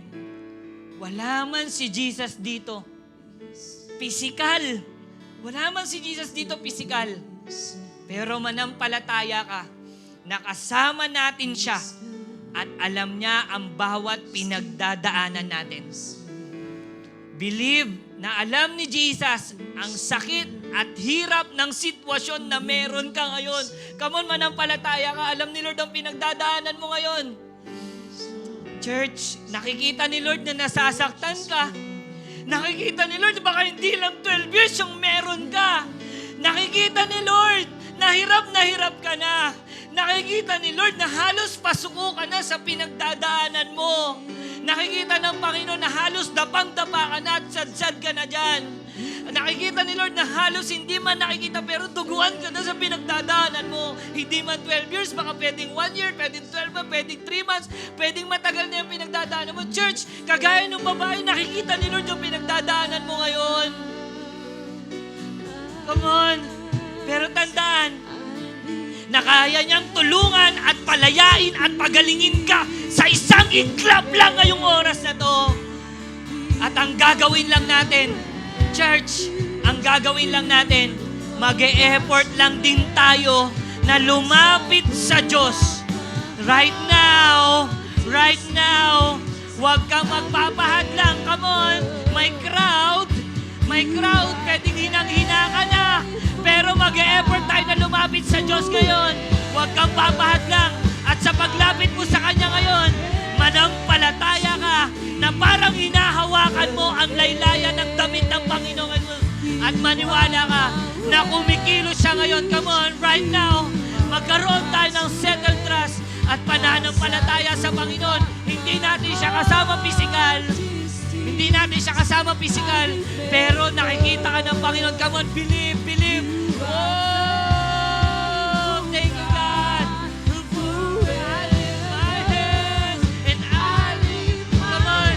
wala man si Jesus dito. Physical. Wala man si Jesus dito physical. Pero manampalataya ka, nakasama natin siya at alam niya ang bawat pinagdadaanan natin. Believe na alam ni Jesus ang sakit at hirap ng sitwasyon na meron ka ngayon. Come on, manampalataya ka, alam ni Lord ang pinagdadaanan mo ngayon. Church, nakikita ni Lord na nasasaktan ka. Nakikita ni Lord, baka hindi lang 12 years yung meron ka. Nakikita ni Lord, na hirap ka na. Nakikita ni Lord na halos pasuko ka na sa pinagdadaanan mo. Nakikita ng Panginoon na halos dapang-dapa ka na at sad-sad ka na dyan. Nakikita ni Lord na halos hindi man nakikita pero duguan ka na sa pinagdadaanan mo. Hindi man 12 years, baka pwedeng 1 year, pwedeng 12 months, pwedeng 3 months, pwedeng matagal na yung pinagdadaanan mo. Church, kagaya ng babae, nakikita ni Lord yung pinagdadaanan mo ngayon. Come on. Pero tandaan, na kaya niyang tulungan at palayain at pagalingin ka sa isang iklap lang ngayong oras na to. At ang gagawin lang natin, church, ang gagawin lang natin, mag-e-effort lang din tayo na lumapit sa Diyos. Right now, Huwag kang magpapahadlang. Come on. May crowd. Pwedeng hinang-hina ka na. Pero mag-e-effort tayo na lumapit sa Diyos ngayon. Huwag kang papahadlang. At sa paglapit mo sa Kanya ngayon, manampalataya ka na parang hinahawakan mo ang laylayan ng damit ng Panginoon mo. At maniwala ka na kumikilos siya ngayon. Come on, right now, magkaroon tayo ng settled trust at pananampalataya sa Panginoon. Hindi natin siya kasama pisikal. Pero nakikita ka ng Panginoon. Come on, believe. Oh, thank you, God. I lift my hands and I lift my Come on,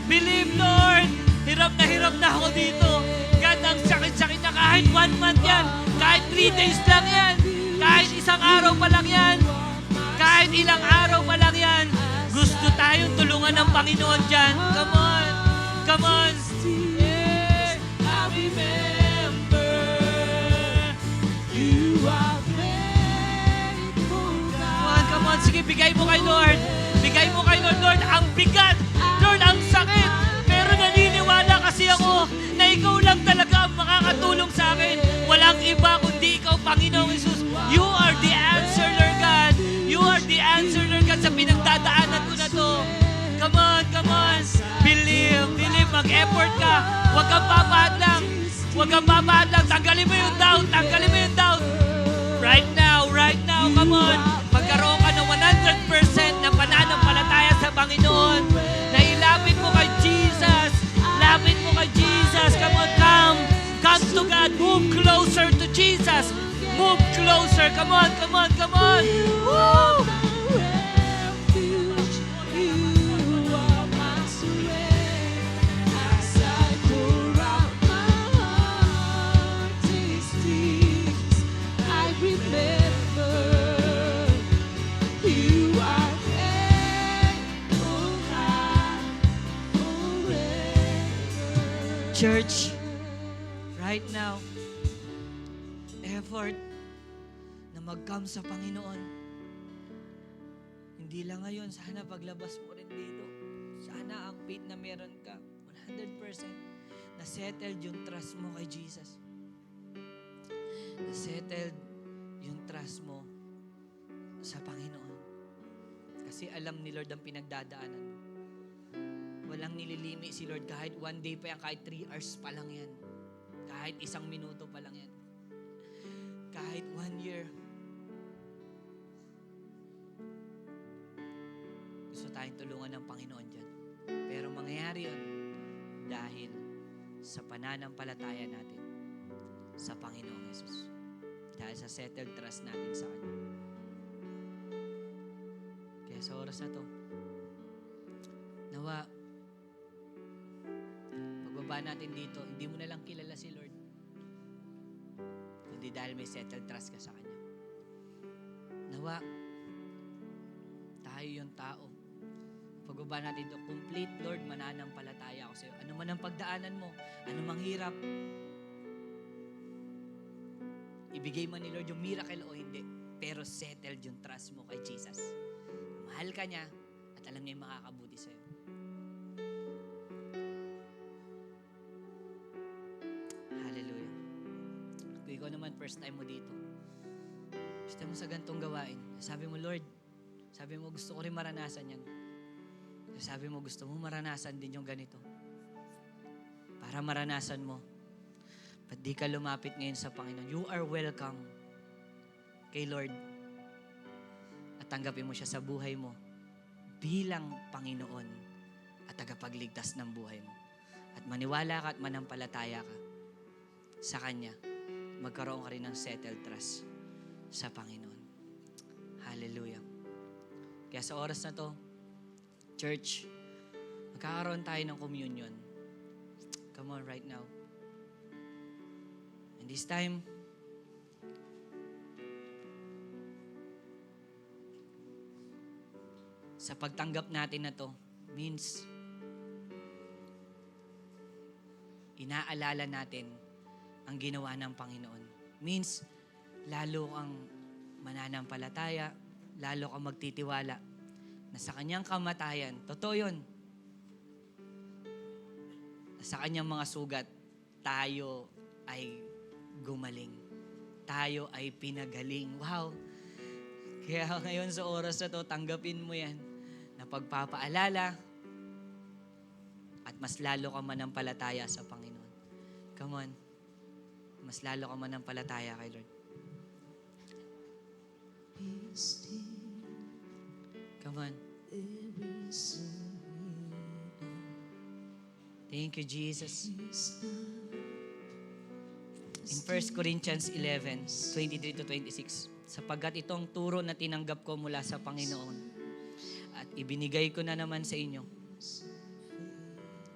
believe, Lord. Hirap na ako dito. God, ang sakit-sakit na kahit 1 month yan, kahit 3 days lang yan, kahit isang araw pa lang yan, kahit ilang araw pa lang yan, gusto tayong tulungan ng Panginoon dyan. Come on. Yeah, I remember you are faithful God. Come on, sige, bigay mo kay Lord. Lord, ang bigat. Lord, ang sakit. Pero naniniwala kasi ako na ikaw lang talaga ang makakatulong sa akin. Walang iba kundi ikaw, Panginoong Jesus. You are the answer, Lord God. You are the answer, Lord God, sa pinagdadaanan ko na to. Come on. Believe. Mag-effort ka. Huwag kang papahadlang. Tanggalin mo yung doubt. Right now. Come on. Magkaroon ka ng 100% na pananampalataya sa Panginoon. Na ilapit mo kay Jesus. Come on, come to God. Move closer to Jesus. Move closer. Come on. Woo! Church, right now, effort na mag-come sa Panginoon. Hindi lang ngayon, sana paglabas mo rin dito. Sana ang faith na meron ka, 100% na settled yung trust mo kay Jesus. Na settled yung trust mo sa Panginoon. Kasi alam ni Lord ang pinagdadaanan mo. Walang nililimi si Lord. Kahit 1 day pa yan, kahit 3 hours pa lang yan. Kahit 1 minuto pa lang yan. Kahit 1 year. Gusto tayong tulungan ng Panginoon dyan. Pero mangyayari yun dahil sa pananampalataya natin sa Panginoong Jesus. Dahil sa settled trust natin sa Kanya. Kaya sa oras na to, nawa, pagbaba natin dito, hindi mo na lang kilala si Lord. Kundi dahil may settled trust ka sa Kanya. Nawa, tayo yung tao. Pagbaba natin dito, complete Lord, mananampalataya ako sa iyo. Ano man ang pagdaanan mo, ano mang hirap, ibigay man ni Lord yung miracle o hindi, pero settled yung trust mo kay Jesus. Mahal ka niya at alam niya yung makakabuti sa iyo. Hallelujah. Kung ikaw naman first time mo dito, gusto mo sa gantong gawain, sabi mo, Lord, sabi mo, gusto ko rin maranasan yan. Sabi mo, gusto mo maranasan din yung ganito. Para maranasan mo, ba't di ka lumapit ngayon sa Panginoon? You are welcome kay Lord. At tanggapin mo siya sa buhay mo bilang Panginoon at tagapagligtas ng buhay mo. At maniwala ka at manampalataya ka sa Kanya. Magkaroon ka rin ng settled trust sa Panginoon. Hallelujah. Kaya sa oras na to, Church, magkakaroon tayo ng communion. Come on, right now. And this time, sa pagtanggap natin na to, means inaalala natin ang ginawa ng Panginoon. Means, lalo kang mananampalataya, lalo kang magtitiwala na sa kanyang kamatayan, totoo yun, sa kanyang mga sugat, tayo ay gumaling. Tayo ay pinagaling. Wow! Kaya ngayon sa oras na to, tanggapin mo yan na pagpapaalala at mas lalo ka manampalataya sa Panginoon. Come on. Mas lalo ka manampalataya kay Lord. Come on. Thank you, Jesus. In 1 Corinthians 11, 23 to 26, sapagkat itong turo na tinanggap ko mula sa Panginoon at ibinigay ko na naman sa inyo.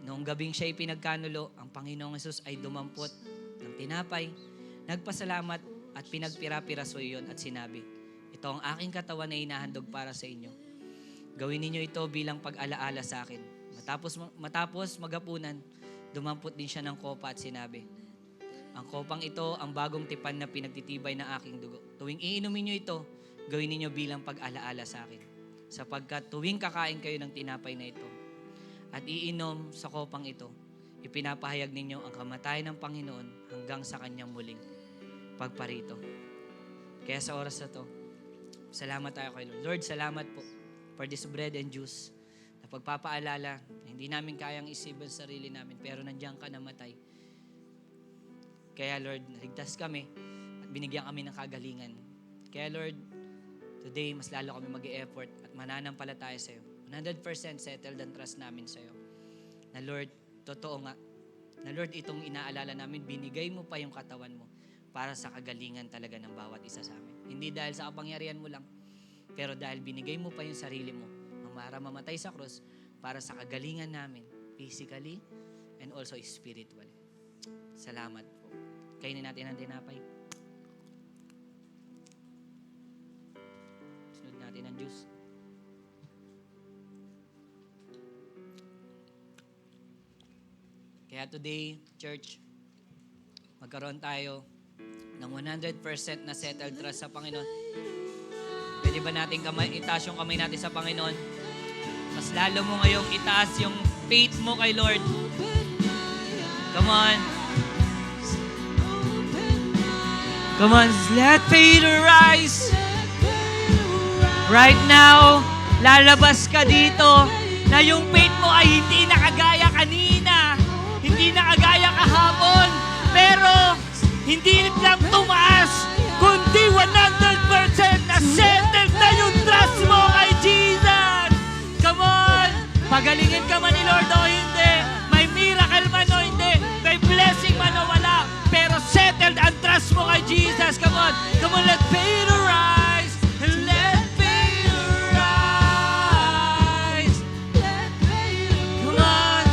Noong gabing siya'y pinagkanulo, ang Panginoong Hesus ay dumampot ng tinapay, nagpasalamat at pinagpira-piraso iyon at sinabi, ito ang aking katawan na inahandog para sa inyo. Gawin ninyo ito bilang pag-alaala sa akin. Matapos maghapunan, dumampot din siya ng kopa at sinabi, ang kopang ito ang bagong tipan na pinagtitibay ng aking dugo. Tuwing iinumin nyo ito, gawin ninyo bilang pag-alaala sa akin. Sapagkat tuwing kakain kayo ng tinapay na ito at iinom sa kopang ito, ipinapahayag ninyo ang kamatayan ng Panginoon hanggang sa kanyang muling pagparito. Kaya sa oras na to, salamat tayo kay Lord. Lord, salamat po for this bread and juice na pagpapaalala na hindi namin kayang isipin sa sarili namin, pero nandiyan ka namatay. Kaya Lord, naligtas kami at binigyan kami ng kagalingan. Kaya Lord, today mas lalo kami mag-e-effort at mananampalataya sa iyo. 100% settled ang trust namin sa iyo. Na Lord, totoo nga, na Lord, itong inaalala namin, binigay mo pa yung katawan mo para sa kagalingan talaga ng bawat isa sa amin. Hindi dahil sa kapangyarihan mo lang, pero dahil binigay mo pa yung sarili mo, para mamatay sa krus, para sa kagalingan namin, physically and also spiritually. Salamat po. Kainin natin ang tinapay. Sunod natin ang juice. Kaya today, church, magkaroon tayo ng 100% na settled trust sa Panginoon. Pwede ba natin itaas yung kamay natin sa Panginoon? Mas lalo mo ngayong itaas yung faith mo kay Lord. Come on. Come on, let faith arise. Right now, lalabas ka dito na yung faith mo ay hindi nakagaya kanina, hindi nakagaya kahapon, pero hindi lang tumaas, kundi 100% na settled na yung trust mo kay Jesus. Come on! Pagalingin ka man ni Lord o hindi, may miracle man o hindi, may blessing man o wala, pero settled ang trust mo kay Jesus. Come on, let faith arise. Let faith arise. Come on.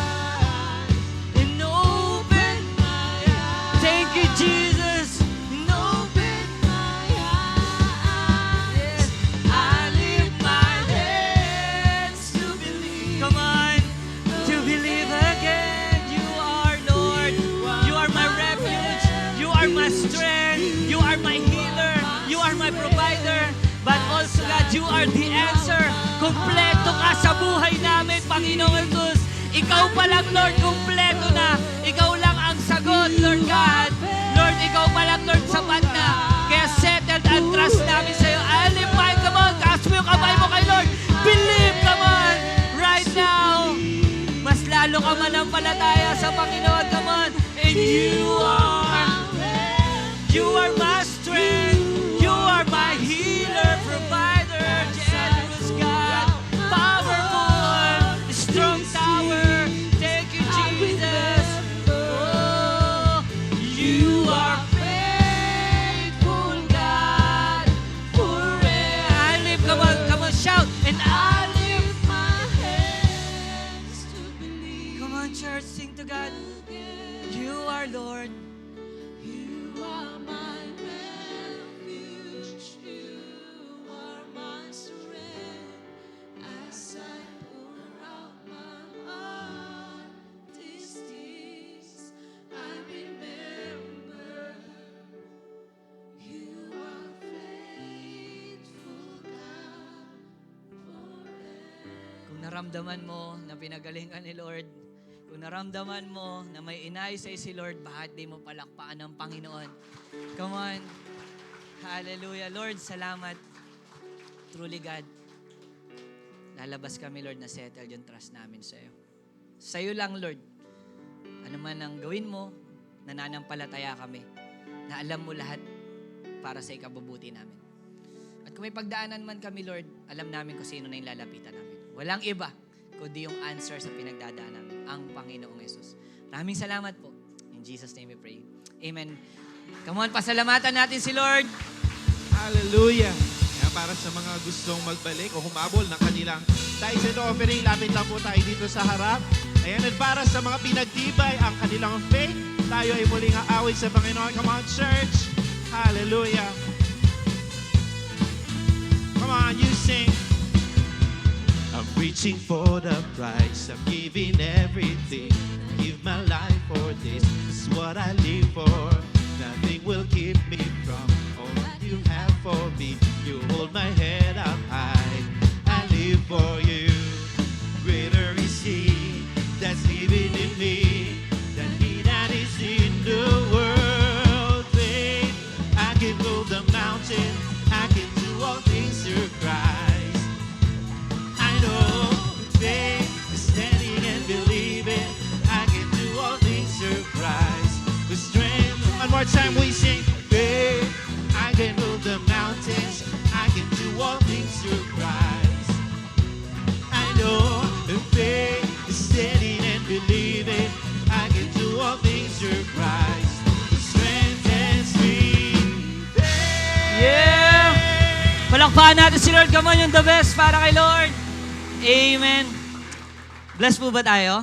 And open my eyes. Thank you, Jesus. And open my eyes. Yes. I lift my hands to believe. Come on. To believe again. You are Lord. You are my refuge. You are my strength. You are my healer. You are my provider. But also, God, you are the answer. Kompleto ka sa buhay namin, Panginoong Jesus. Ikaw pa lang, Lord, kompleto na. Ikaw lang ang sagot, Lord God. Lord, ikaw pa lang, Lord, sapat na. Kaya settled ang trust namin sa iyo. I lift my, come on, taas mo yung kamay mo kay Lord. Believe, come on, right now. Mas lalo ka manampalataya sa Panginoon, come on. And you are my strength. You are my healer, provider, generous God, powerful, strong tower. Thank you, Jesus. Oh, you are faithful, God, forever. I lift, come on, shout. And I lift my hands to believe. Come on, church, sing to God. You are Lord. You are my refuge. You are my strength. As I pour out my heart these days, I remember you are faithful, God, forever. Kung naramdaman mo na pinagaling ka ni Lord, kung naramdaman mo na may inayos sa'yo si Lord, bakit di mo palakpakan ng Panginoon? Come on. Hallelujah. Lord, salamat. Truly, God. Lalabas kami, Lord, na settle yung trust namin sa'yo. Sa'yo lang, Lord. Ano man ang gawin mo, nananampalataya kami na alam mo lahat para sa ikabubuti namin. At kung may pagdaanan man kami, Lord, alam namin kung sino na yung lalapitan namin. Walang iba, kundi yung answer sa pinagdadaanan namin, ang Panginoong Yesus. Maraming salamat po. In Jesus' name we pray. Amen. Come on, pasalamatan natin si Lord. Hallelujah. Kaya para sa mga gustong magbalik o humabol ng kanilang tithes and offering, lapit lang po tayo dito sa harap. Ayan, at para sa mga pinagtibay ang kanilang faith, tayo ay muling aawit sa Panginoon. Come on, church. Hallelujah. Come on, you sing. I'm reaching for the prize. I'm giving everything. Give my life for this. It's what I live for. Nothing will keep me from all that you have for me. You hold my head up high. I live for you. Greater is He that's living in me than He that is in the world. Faith, I can move the mountain. I can do all things through Christ. I know faith is standing and believing. I can do all things through Christ. With strength. One more time we sing. Faith, I can move the mountains. I can do all things through Christ. I know faith is standing and believing. I can do all things through Christ. Who strengthens me. Yeah! Palakpakan natin si Lord. Come on, yung the best para kay Lord. Amen. Bless po ba tayo?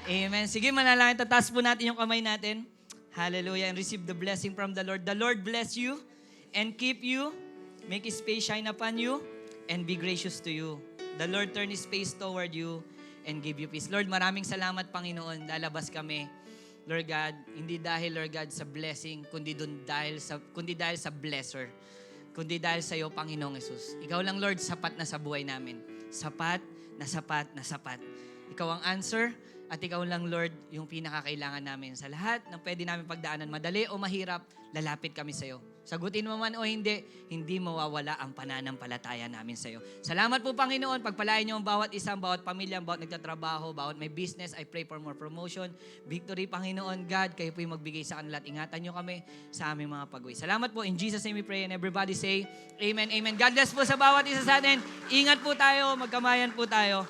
Amen. Sige, manalangin. Tataas po natin yung kamay natin. Hallelujah. And receive the blessing from the Lord. The Lord bless you and keep you. Make His face shine upon you and be gracious to you. The Lord turn His face toward you and give you peace. Lord, maraming salamat, Panginoon. Lalabas kami, Lord God, hindi dahil, Lord God, sa blessing, kundi dahil sa blesser. Kundi dahil sa iyo, Panginoong Yesus. Ikaw lang, Lord, sapat na sa buhay namin. Sapat na sapat na sapat. Ikaw ang answer at ikaw lang, Lord, yung pinakakailangan namin. Sa lahat ng pwede namin pagdaanan, madali o mahirap, lalapit kami sa iyo. Sagutin mo man o hindi mawawala ang pananampalataya namin sa iyo. Salamat po, Panginoon. Pagpalain niyo ang bawat isang, bawat pamilya, bawat nagtatrabaho, bawat may business. I pray for more promotion. Victory, Panginoon God. Kayo po yung magbigay sa kanila at ingatan niyo kami sa aming mga pag-uwi. Salamat po. In Jesus' name we pray and everybody say, Amen, Amen. God bless po sa bawat isa sa atin. Ingat po tayo. Magkamayan po tayo.